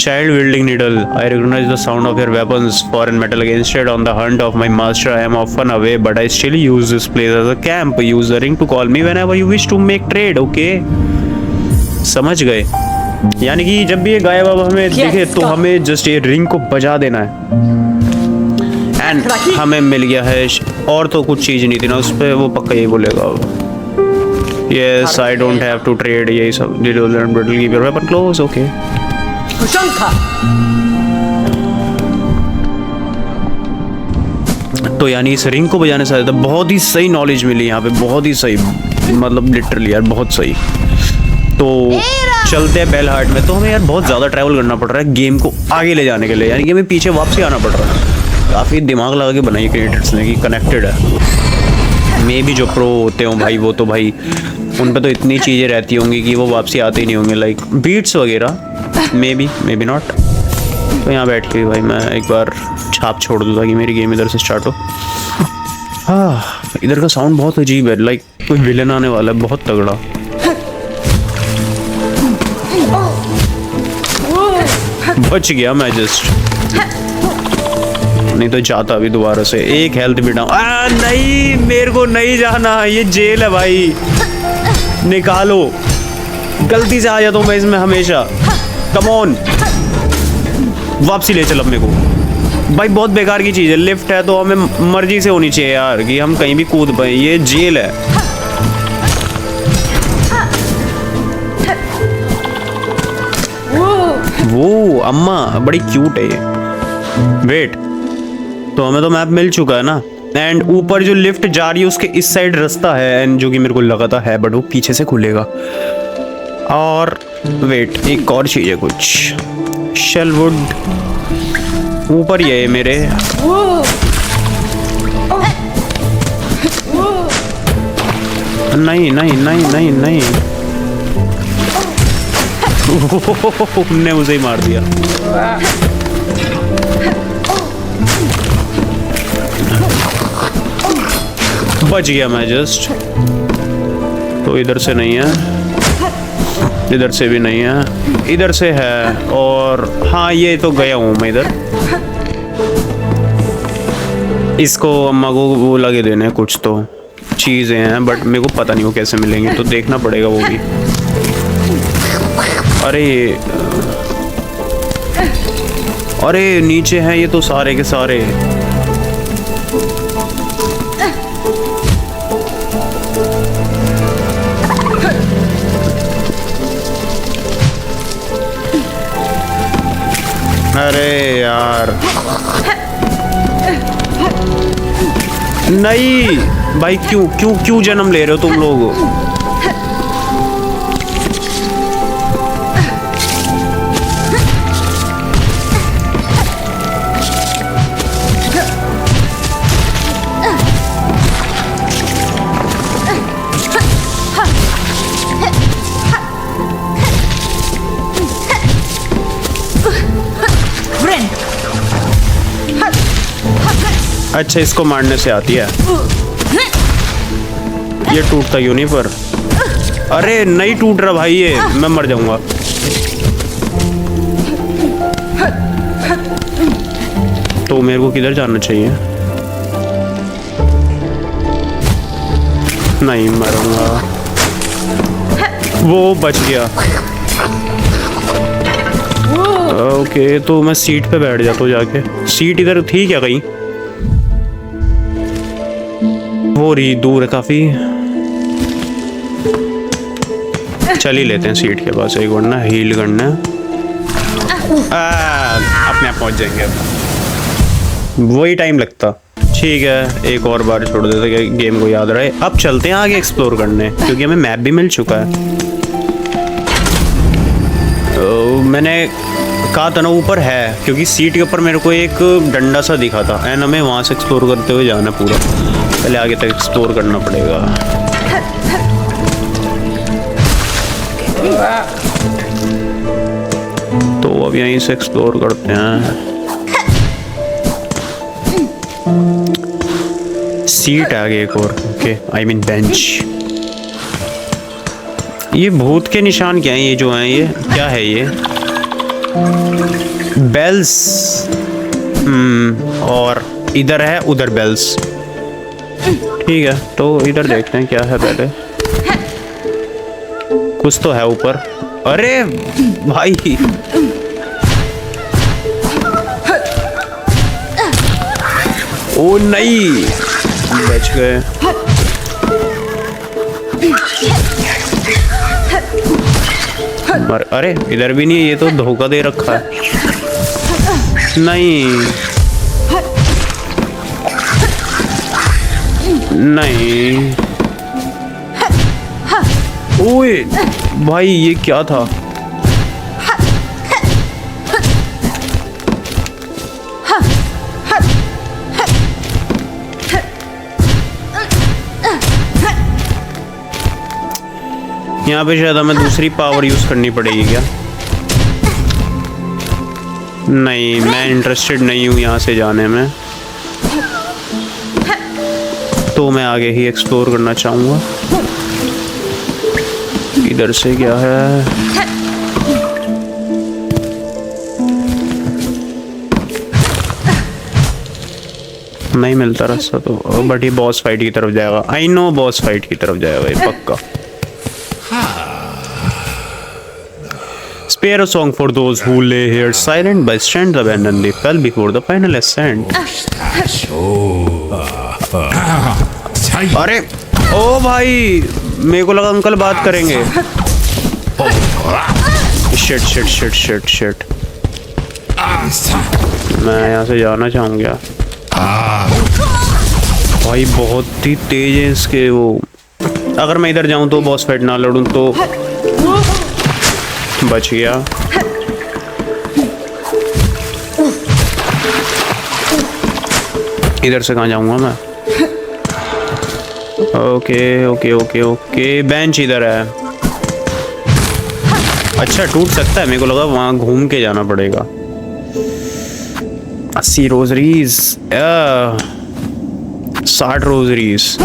Child wielding needle, I recognize the sound of your weapons, foreign metal against it. On the hunt of my master, I am often away, but I still use this place as a camp. Use the ring to call me whenever you wish to make trade. Okay? समझ गए? यानी कि जब भी ये गायब अब हमें दिखे तो हमें जस्ट ये रिंग को बजा देना है। एंड हमें मिल गया है। और तो कुछ चीज नहीं थी ना उस पे, वो पक्का यही बोलेगा। Yes, I don't have to trade. यही सब detail and brittle keep your weapon close. Okay तो यानी इस रिंग को बजाने से बहुत ही सही नॉलेज मिली यहाँ पे, बहुत ही सही, मतलब लिटरली यार बहुत सही। तो चलते हैं बेल हार्ट में। तो हमें यार बहुत ज़्यादा ट्रैवल करना पड़ रहा है गेम को आगे ले जाने के लिए, यानी कि हमें पीछे वापसी आना पड़ रहा है। काफ़ी दिमाग लगा के बनाई क्रिएटर्स ने कि कनेक्टेड है। मे भी जो प्रो होते हो भाई, वो तो भाई उन पे तो इतनी चीज़ें रहती होंगी कि वो वापसी आते ही नहीं होंगे, लाइक बीट्स वगैरह। May be not. तो यहाँ बैठ के भाई मैं एक बार छाप छोड़ दूँ ताकि मेरी गेम इधर से स्टार्ट हो। हाँ, इधर का साउंड बहुत अजीब है, लाइक कोई विलन आने वाला है बहुत तगड़ा। बच गया मैं जस्ट, नहीं तो जाता अभी दोबारा से। एक हेल्थ भी डाउन। नहीं, मेरे को नहीं जाना, ये जेल है भाई, निकालो। गलती से आ जाता हूँ मैं इसमें हमेशा। कम ऑन, वापसी ले चल अब मेरे को। भाई बहुत बेकार की चीज़ है। लिफ्ट है तो हमें मर्जी से होनी चाहिए यार कि हम कहीं भी कूद पाए। ये जेल है। वो अम्मा बड़ी क्यूट है ये। वेट, तो हमें तो मैप मिल चुका है ना। एंड ऊपर जो लिफ्ट जा रही है उसके इस साइड रास्ता है, एंड जो कि मेरे को लगा था है, बट वो पीछे से खुलेगा। और वेट, एक और चीज़ है कुछ। शेलवुड ऊपर ही है मेरे। नहीं नहीं नहीं नहीं नहीं, उनने मुझे ही मार दिया। बच गया मैं जस्ट। तो इधर से नहीं है, इधर से भी नहीं है, इधर से है। और हाँ, ये तो गया हूँ मैं इधर। इसको अम्मा को वो लगे देने कुछ तो चीज़ें हैं, बट मेरे को पता नहीं वो कैसे मिलेंगे, तो देखना पड़ेगा वो भी। अरे नीचे हैं ये तो सारे के सारे। अरे यार नहीं भाई, क्यों क्यों क्यों जन्म ले रहे हो तुम लोग? अच्छा, इसको मारने से आती है। ये टूटता क्यों नहीं पर? अरे नहीं टूट रहा भाई, ये मैं मर जाऊंगा। तो मेरे को किधर जाना चाहिए? नहीं मरूंगा। वो बच गया। ओके, तो मैं सीट पे बैठ जाता हूँ जाके। सीट इधर थी क्या कहीं? वो रही दूर है काफी। चल ही लेते हैं सीट के पास एक, वरना हील करना है। अपने आप पहुंच जाएंगे। वही टाइम लगता। ठीक है, एक और बार छोड़ देते कि गेम को याद रहे। अब चलते हैं आगे एक्सप्लोर करने, क्योंकि हमें मैप भी मिल चुका है। मैंने कहा था ना ऊपर है, क्योंकि सीट के ऊपर मेरे को एक डंडा सा दिखा था एंड हमें वहां से एक्सप्लोर करते हुए जाना पूरा। पहले आगे तक एक्सप्लोर करना पड़ेगा। तो अब यहीं से एक्सप्लोर करते हैं। सीट आ गई एक और। Okay, I mean bench. ये भूत के निशान क्या हैं? ये जो हैं, ये क्या है? ये बेल्स। और इधर है, उधर बेल्स। ठीक है, तो इधर देखते हैं क्या है पहले। कुछ तो है ऊपर। अरे भाई, ओ नहीं, बच गए। अरे इधर भी नहीं है, ये तो धोखा दे रखा है। नहीं नहीं, ओए भाई, ये क्या था? यहाँ पे शायद हमें दूसरी पावर यूज करनी पड़ेगी क्या? नहीं, मैं इंटरेस्टेड नहीं हूँ यहाँ से जाने में, तो मैं आगे ही एक्सप्लोर करना चाहूँगा। इधर से क्या है? नहीं मिलता रास्ता तो, बट ये बॉस फाइट की तरफ जाएगा। आई नो बॉस फाइट की तरफ जाएगा ये पक्का। Spare a song for those who lay here silent by strands abandoned. They fell before the final ascent. अरे ओ भाई, मेरे को लगा अंकल बात करेंगे। Shit shit shit shit shit, मैं यहाँ से जाना चाहूँगा। भाई बहुत ही तेज है इसके वो। अगर मैं इधर जाऊँ तो बॉस फाइट ना लड़ूँ तो बच गया। इधर से कहाँ जाऊंगा मैं? Okay okay okay okay, bench इधर है। अच्छा, टूट सकता है, मेरे को लगा वहां घूम के जाना पड़ेगा। 80 रोजरीज, 60 रोजरीज।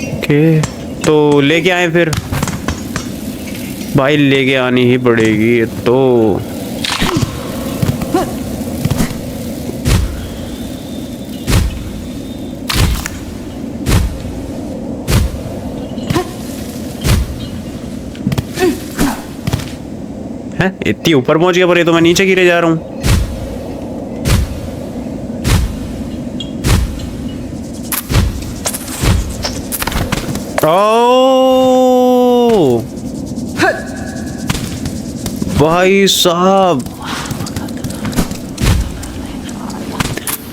ओके, तो लेके आए फिर। भाई लेके आनी ही पड़ेगी तो। है इतनी ऊपर पहुंच गया, पर ये तो मैं नीचे गिरे जा रहा हूं। ओ भाई साहब,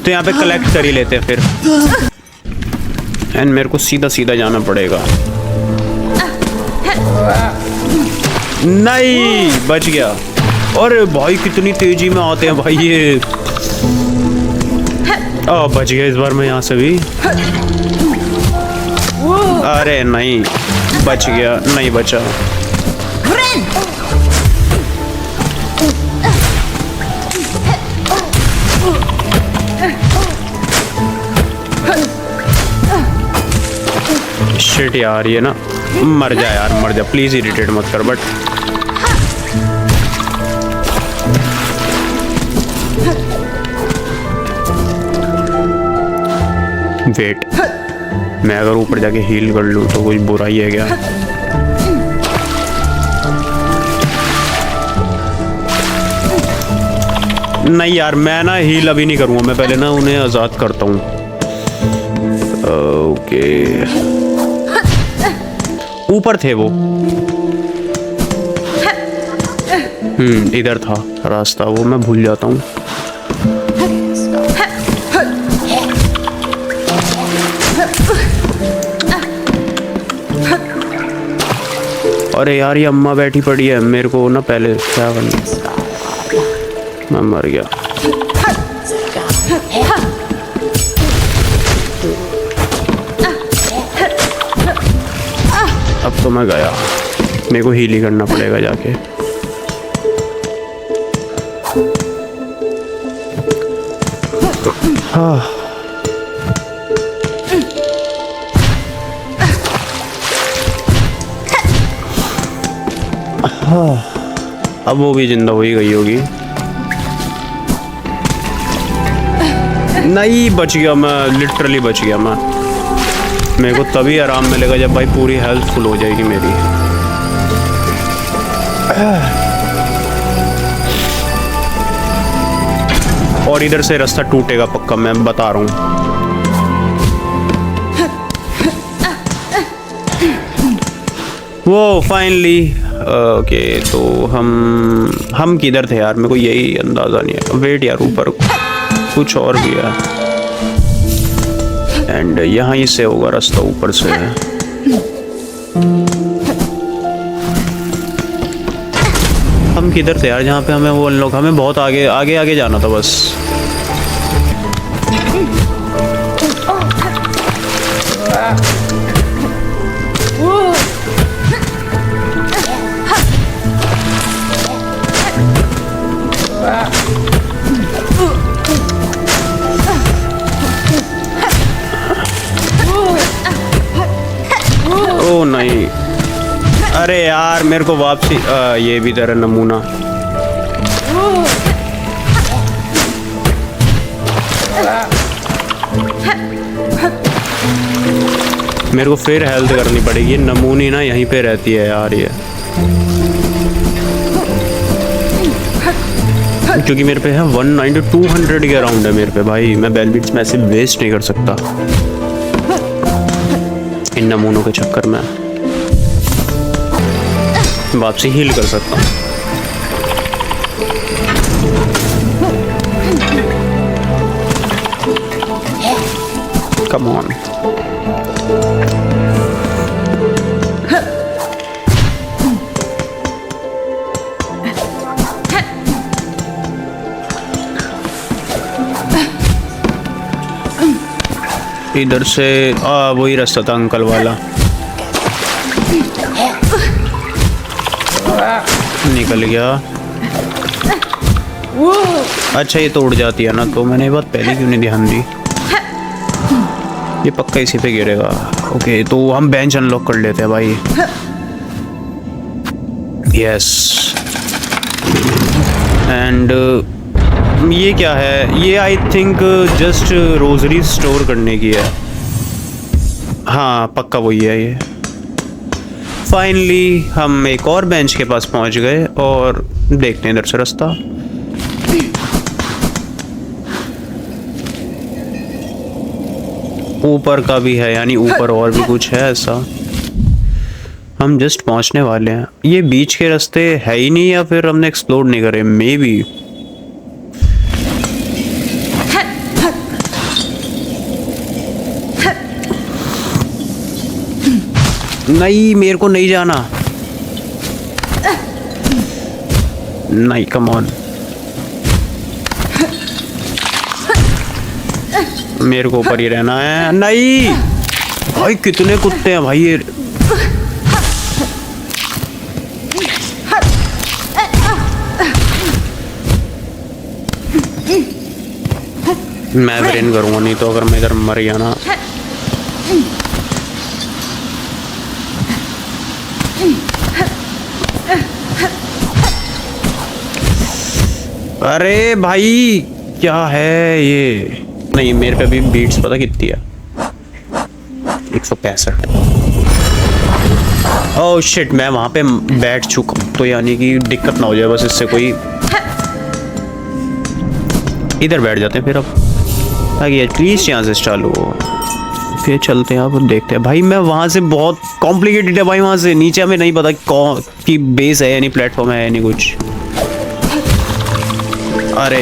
तो यहाँ पे कलेक्ट कर ही लेते हैं फिर। एंड मेरे को सीधा सीधा जाना पड़ेगा। नहीं, बच गया। अरे भाई कितनी तेजी में आते हैं भाई ये। बच गया इस बार मैं यहाँ से भी। अरे नहीं, बच गया, नहीं बचा। यार ये ना, मर जा यार, मर जा प्लीज, इरिटेट मत कर। बट वेट, मैं अगर ऊपर जाके हील कर लूँ तो कुछ बुरा ही है क्या? नहीं यार, मैं ना हील अभी नहीं करूँगा, मैं पहले ना उन्हें आज़ाद करता हूँ। ओके, ऊपर थे वो। इधर था रास्ता, वो मैं भूल जाता हूँ। अरे यार, ये अम्मा बैठी पड़ी है, मेरे को ना पहले क्या करना। मैं मर गया। अब तो मैं गया, मेरे को हील ही करना पड़ेगा जाके। हाँ, अब वो भी जिंदा हो ही गई होगी। नहीं, बच गया मैं, लिटरली बच गया मैं। मेरे को तभी आराम मिलेगा जब भाई पूरी हेल्थ फुल हो जाएगी मेरी। और इधर से रास्ता टूटेगा पक्का, मैं बता रहा हूँ। वो फाइनली ओके, तो हम किधर थे यार, मेरे को यही अंदाजा नहीं है। वेट यार, ऊपर कुछ और भी है, एंड यहाँ से होगा रास्ता, ऊपर से है। हम किधर थे यार जहाँ पे हमें वो अनलॉक, हमें बहुत आगे आगे आगे जाना था बस। ओ नहीं, अरे यार मेरे को वापसी, ये भी तेरा नमूना। मेरे को फिर हेल्थ करनी पड़ेगी, नमूनी ना यहीं पे रहती है यार ये, क्योंकि मेरे पे है 190 200 के अराउंड है मेरे पे भाई। मैं बेलबिट्स में ऐसे वेस्ट नहीं कर सकता इन नमूनों के चक्कर में। वापसी हील कर सकता हूँ। कम ऑन, इधर से वही रास्ता था अंकल वाला। निकल गया। अच्छा, ये तोड़ जाती है ना, तो मैंने ये बात पहले क्यों नहीं ध्यान दी। ये पक्का इसी पे गिरेगा। ओके, तो हम बेंच अनलॉक कर लेते हैं भाई। यस, एंड ये क्या है? ये I think just rosary store करने की है। हाँ, पक्का वही है ये। फाइनली हम एक और बेंच के पास पहुंच गए और देखते हैं इधर से रास्ता। ऊपर का भी है, यानी ऊपर और भी कुछ है ऐसा। हम जस्ट पहुंचने वाले हैं। ये बीच के रास्ते है ही नहीं, या फिर हमने एक्सप्लोर नहीं करे, मे बी। नहीं, मेरे को नहीं जाना। नहीं, कम ऑन, मेरे को ऊपर ही रहना है। नहीं भाई, कितने कुत्ते हैं भाई ये। मैं ब्रेन करूंगा, नहीं तो अगर मैं इधर मर गया ना। अरे भाई क्या है ये? नहीं मेरे पे अभी बीट्स पता कितनी है, 165। ओह शिट, मैं वहां पे बैठ चुका हूं, तो यानी कि दिक्कत ना हो जाए बस इससे कोई। इधर बैठ जाते हैं फिर अब, ताकि एटलीस्ट यहाँ से चालू हो। फिर चलते हैं अब देखते हैं। भाई मैं वहां से बहुत कॉम्प्लिकेटेड है भाई, वहां से नीचे हमें नहीं पता कौन की बेस है, यानी प्लेटफॉर्म है यानी कुछ। अरे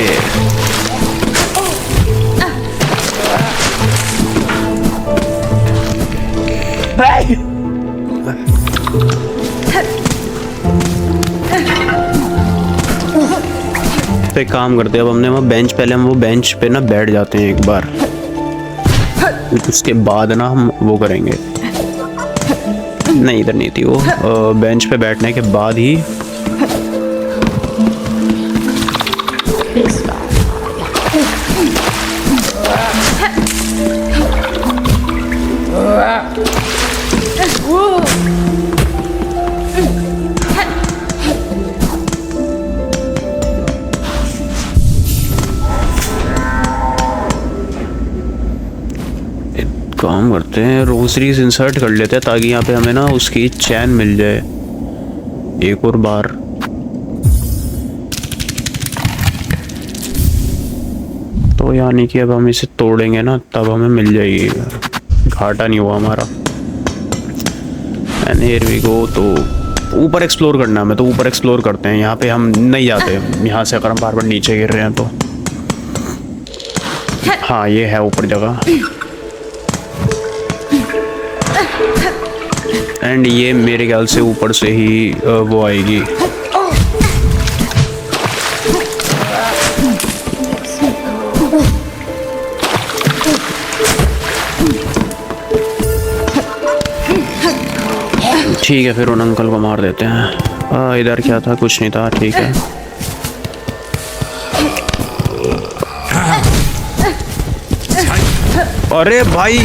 तो एक काम करते हैं, अब हमने वहाँ बेंच, पहले हम वो बेंच पे ना बैठ जाते हैं एक बार, उसके बाद ना हम वो करेंगे। नहीं इधर नहीं थी वो, बेंच पे बैठने के बाद ही काम करते हैं, रोसरीज इंसर्ट कर लेते हैं ताकि यहाँ पे हमें ना उसकी चैन मिल जाए एक और बार। तो यानी कि अब हम इसे तोड़ेंगे ना तब हमें मिल जाएगी, घाटा नहीं हुआ हमारा। And here we go. तो ऊपर एक्सप्लोर करना है हमें, तो ऊपर एक्सप्लोर करते हैं। यहाँ पे हम नहीं जाते, यहाँ से अगर हम बार बार नीचे गिर रहे हैं तो। हाँ ये है ऊपर जगह, एंड ये मेरे ख्याल से ऊपर से ही वो आएगी। ठीक है फिर उन अंकल को मार देते हैं। इधर क्या था? कुछ नहीं था, ठीक है। अरे भाई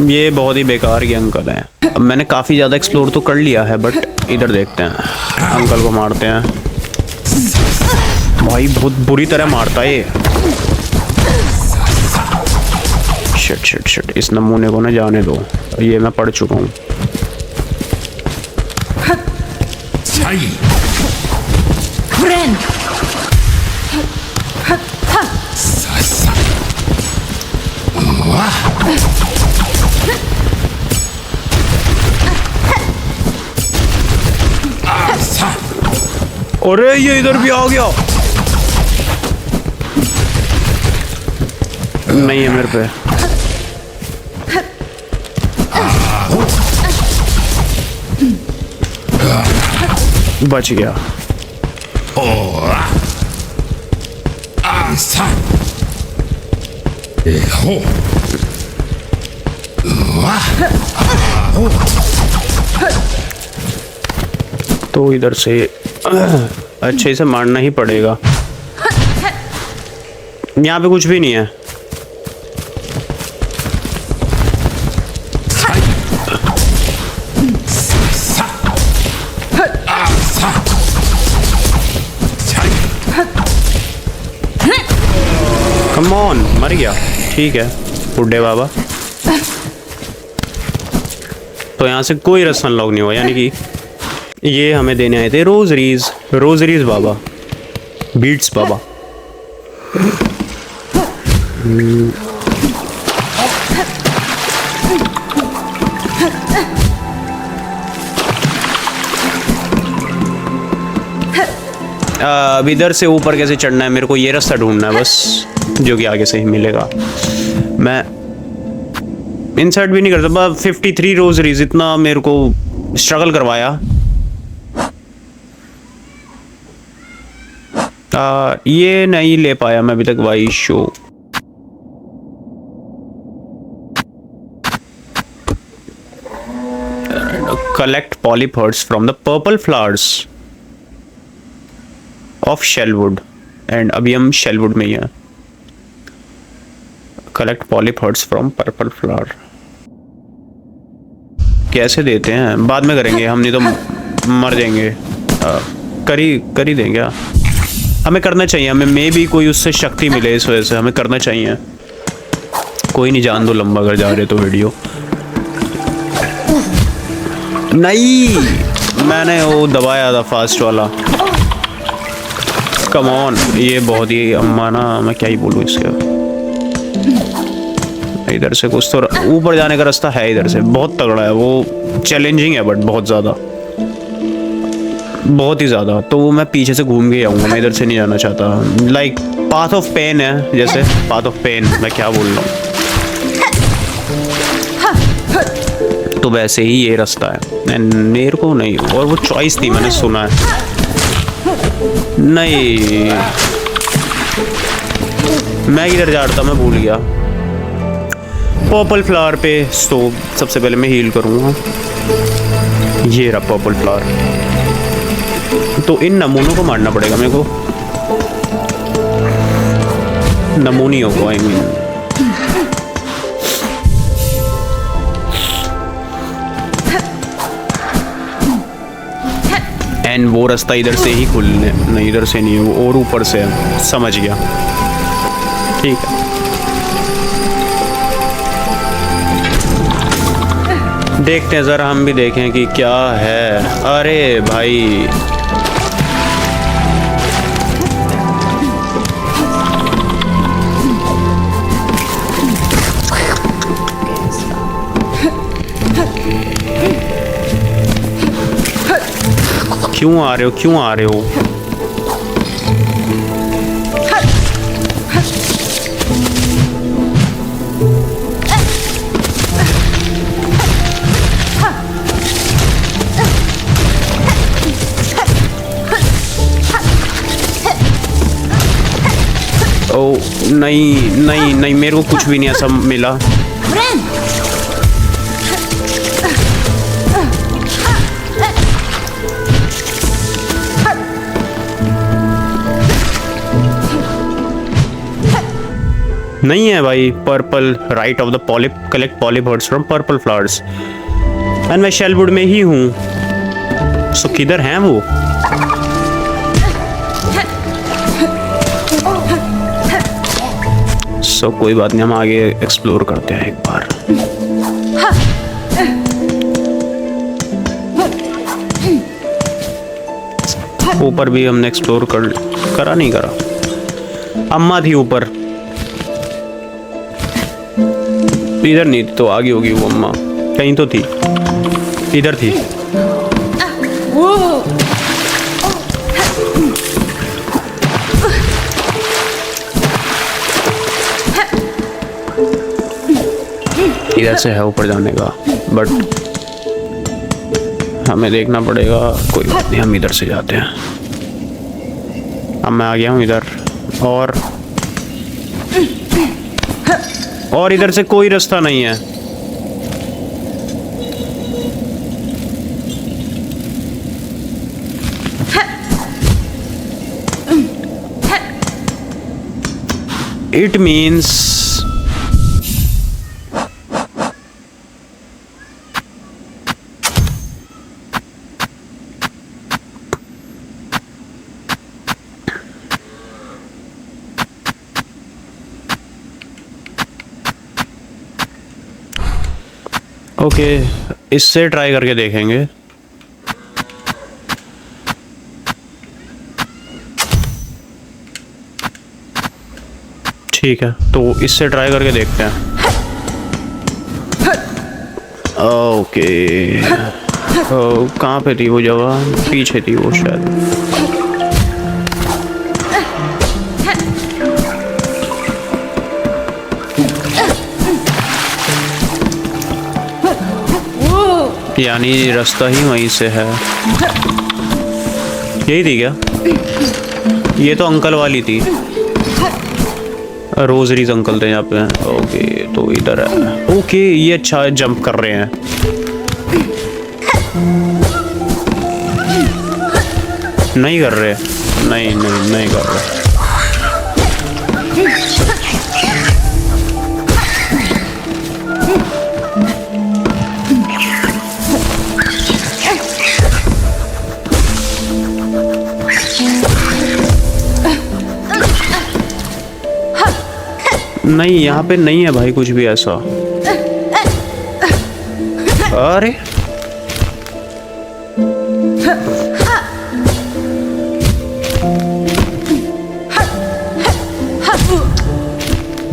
ये बहुत ही बेकार के अंकल हैं। अब मैंने काफ़ी ज़्यादा एक्सप्लोर तो कर लिया है, बट इधर देखते हैं, अंकल को मारते हैं। भाई बहुत बुरी तरह मारता है ये। शिट शिट शिट, इस नमूने को ना जाने दो, ये मैं पढ़ चुका हूँ। अरे ये इधर भी आ गया। नहीं है मेरे पे। बच गया। तो इधर से अच्छे से मारना ही पड़ेगा। यहाँ पे कुछ भी नहीं है। कम ऑन, मर गया। ठीक है बुड्ढे बाबा। तो यहाँ से कोई रास्ता अनलॉक नहीं हुआ, यानी कि ये हमें देने आए थे रोजरीज। रोजरीज बाबा, बीट्स बाबा। अब इधर से ऊपर कैसे चढ़ना है? मेरे को ये रास्ता ढूंढना है बस, जो कि आगे से ही मिलेगा। मैं इंसर्ट भी नहीं करता। 53 रोजरीज, इतना मेरे को स्ट्रगल करवाया। ये नहीं ले पाया मैं अभी तक भाई show. Collect polyp hearts from the purple flowers of Shellwood. And अभी हम शेलवुड में ही हैं। Collect polyp hearts from purple flower. कैसे देते हैं? बाद में करेंगे हम, नहीं तो मर जाएंगे। कर ही देंगे। हमें करना चाहिए, हमें मे भी कोई उससे शक्ति मिले, इस वजह से हमें करना चाहिए। कोई नहीं, जान दो, लंबा कर जा रहे तो वीडियो। नहीं, मैंने वो दबाया था फास्ट वाला। कम ऑन, ये बहुत ही अम्मा ना, मैं क्या ही बोलूँ इसके। इधर से कुछ तो ऊपर जाने का रास्ता है, इधर से बहुत तगड़ा है वो, चैलेंजिंग है बट बहुत ज़्यादा, बहुत ही ज़्यादा। तो वो मैं पीछे से घूम के आऊँगा, मैं इधर से नहीं जाना चाहता। लाइक पाथ ऑफ पेन है, जैसे पाथ ऑफ पेन, मैं क्या बोल रहा हूँ। तो वैसे ही ये रास्ता है, मेरे को नहीं, और वो चॉइस थी, मैंने सुना है। नहीं, मैं इधर जा रहा था, मैं भूल गया। पर्पल फ्लावर पे तो सबसे पहले मैं हील करूँगा। ये रहा पर्पल फ्लावर। तो इन नमूनों को मारना पड़ेगा मेरे को, नमूनियों को, आई मीन। एंड वो रास्ता इधर से ही खुलने, नहीं इधर से नहीं है वो, और ऊपर से है, समझ गया, ठीक है। देखते हैं ज़रा, हम भी देखें कि क्या है। अरे भाई, क्यों आ रहे हो, क्यों आ रहे हो? ओ नहीं नहीं नहीं, मेरे को कुछ भी नहीं ऐसा मिला। नहीं है भाई। Purple rite of the polyp, collect polyp hearts from purple flowers. And मैं शेलवुड में ही हूँ। सो किधर हैं वो? सो कोई बात नहीं, हम आगे एक्सप्लोर करते हैं एक बार। ऊपर भी हमने एक्सप्लोर करा नहीं करा। अम्मा थी ऊपर, इधर नहीं थी तो आगे होगी वो। अम्मा कहीं तो थी, इधर थी। इधर से है ऊपर जाने का, बट हमें देखना पड़ेगा। कोई बात नहीं, हम इधर से जाते हैं। अब मैं आ गया हूँ इधर, और इधर से कोई रास्ता नहीं है। इट मीन्स ओके, इससे ट्राई करके देखेंगे। ठीक है, तो इससे ट्राई करके देखते हैं। ओके, कहाँ पे थी वो जगह? पीछे थी वो शायद। यानी रास्ता ही वहीं से है। यही थी क्या? ये तो अंकल वाली थी, रोजरीज अंकल थे यहाँ पे। ओके, तो इधर है। ओके, ये अच्छा जंप कर रहे हैं। नहीं कर रहे, नहीं नहीं नहीं कर रहे। नहीं, यहाँ पे नहीं है भाई कुछ भी ऐसा। अरे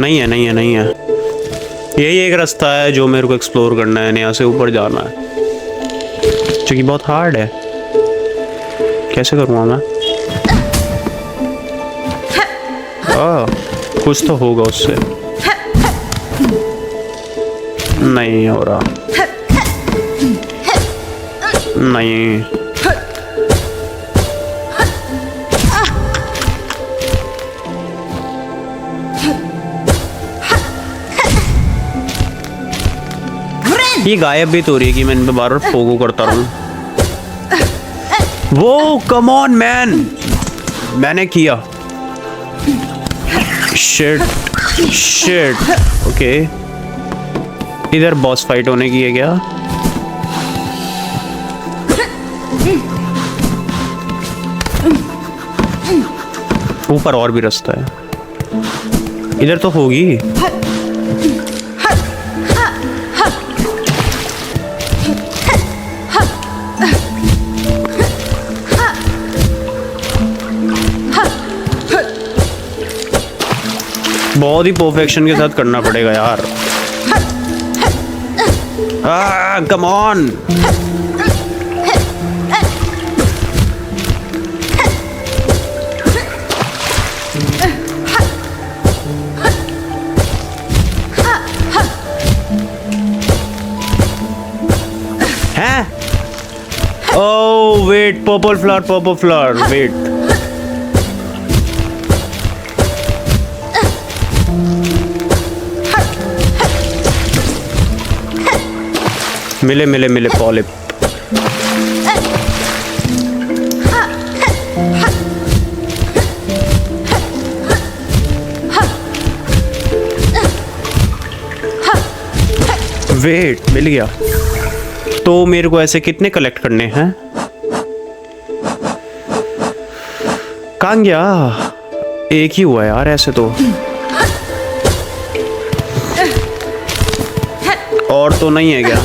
नहीं है, नहीं है, नहीं है। यही एक रास्ता है जो मेरे को एक्सप्लोर करना है, यहाँ से ऊपर जाना है, जो कि बहुत हार्ड है। कैसे करूँगा मैं? कुछ तो होगा उससे। नहीं हो रहा। नहीं, ये गायब भी तो हो रही है कि मैं इन पे बार बार पोगो करता रहूं। वो कम ऑन मैन, मैंने किया। Shit shit. ओके, इधर बॉस फाइट होने की है क्या? ऊपर और भी रास्ता है, इधर तो होगी। बहुत ही परफेक्शन के साथ करना पड़ेगा यार। Come on. हैं? Oh wait, purple flower, wait. मिले पॉलिप। वेट, मिल गया। तो मेरे को ऐसे कितने कलेक्ट करने हैं? कहाँ गया? एक ही हुआ यार ऐसे तो। और तो नहीं है क्या?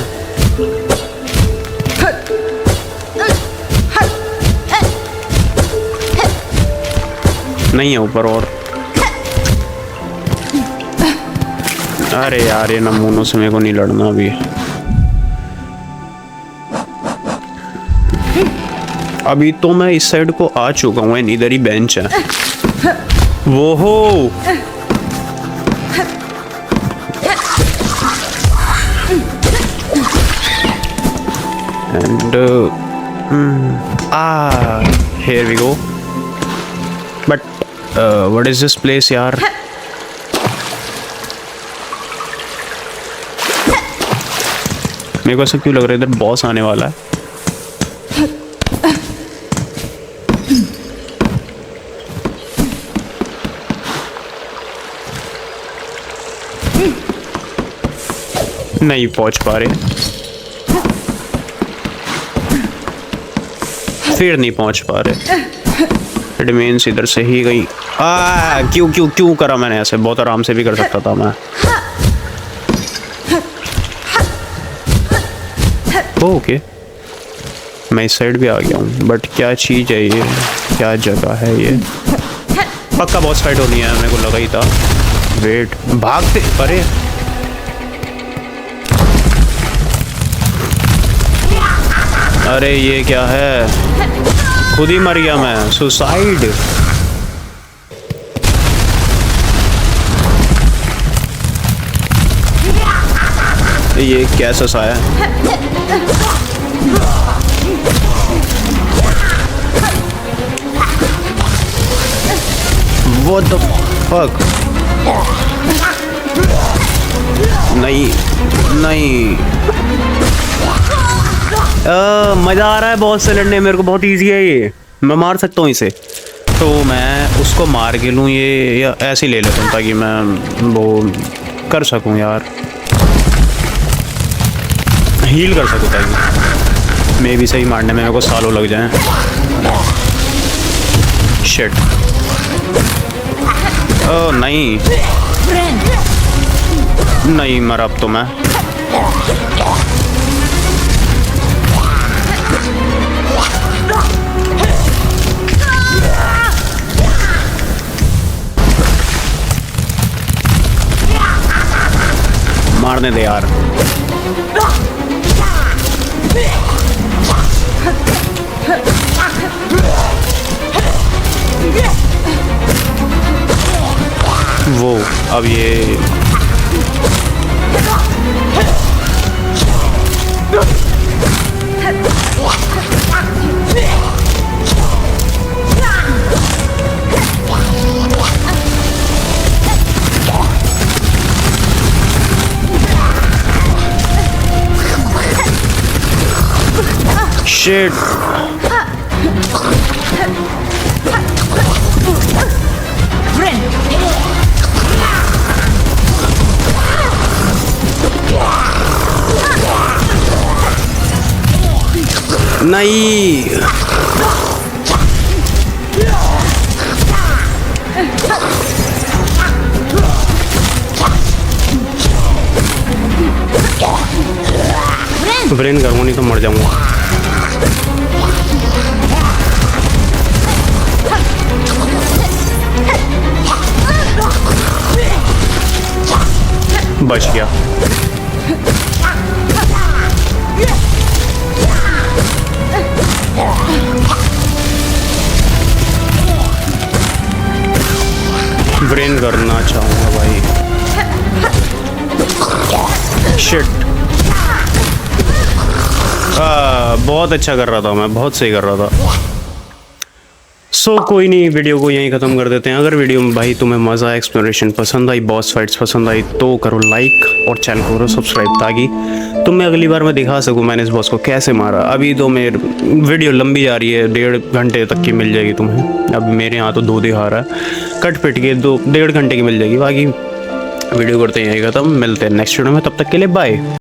नहीं है ऊपर और। अरे यार ये नमूनों से मेरे को नहीं लड़ना अभी। अभी तो मैं इस साइड को आ चुका हूँ, इधर ही बेंच है। वो हो and here we go, but what is this place यार? मेरे को ऐसा क्यों लग रहा है इधर बॉस आने वाला है? नहीं पहुंच पा रहे, फिर नहीं पहुंच पा रहे। एडमिन्स इधर से ही गई। क्यों करा मैंने ऐसे? बहुत आराम से भी कर सकता था मैं। ओके, मैं इस साइड भी आ गया हूँ, बट क्या चीज है ये? क्या जगह है ये? पक्का बॉस फाइट होनी है, मेरे को लगा ही था। वेट, भागते। अरे अरे ये क्या है? खुद ही मर गया मैं। सुसाइड। ये कैसा सा है? What the fuck? नहीं मजा आ रहा है बहुत से लड़ने। मेरे को बहुत इजी है ये, मैं मार सकता हूँ इसे। तो मैं उसको मार के लूँ ये, या ऐसे ही ले लेता हूँ ताकि मैं वो कर सकूँ यार, हील कर सकूँ, ताकि मैं भी सही मारने में मेरे को सालों लग जाए। शिट। ओह नहीं, नहीं मरा अब तो मैं। मारने दे यार। वो अब ये शिट। नहीं ब्रेन करूँगा नहीं तो मर जाऊंगा। बच गया। ब्रेन करना चाहूंगा भाई। शिट। बहुत अच्छा कर रहा था मैं, बहुत सही कर रहा था। सो कोई नहीं, वीडियो को यहीं ख़त्म कर देते हैं। अगर वीडियो में भाई तुम्हें मज़ा आया, एक्सप्लोरेशन पसंद आई, बॉस फाइट्स पसंद आई तो करो लाइक और चैनल को करो सब्सक्राइब, ताकि तुम्हें अगली बार मैं दिखा सकूँ मैंने इस बॉस को कैसे मारा। अभी तो मेरी वीडियो लंबी जा रही है, 1.5 घंटे तक की मिल जाएगी तुम्हें। अब मेरे यहाँ तो 2 दिखा रहा है, कट पिट के 1.5 घंटे की मिल जाएगी। बाकी वीडियो करते हैं यहीं ख़त्म, मिलते हैं नेक्स्ट वीडियो में, तब तक के लिए बाय।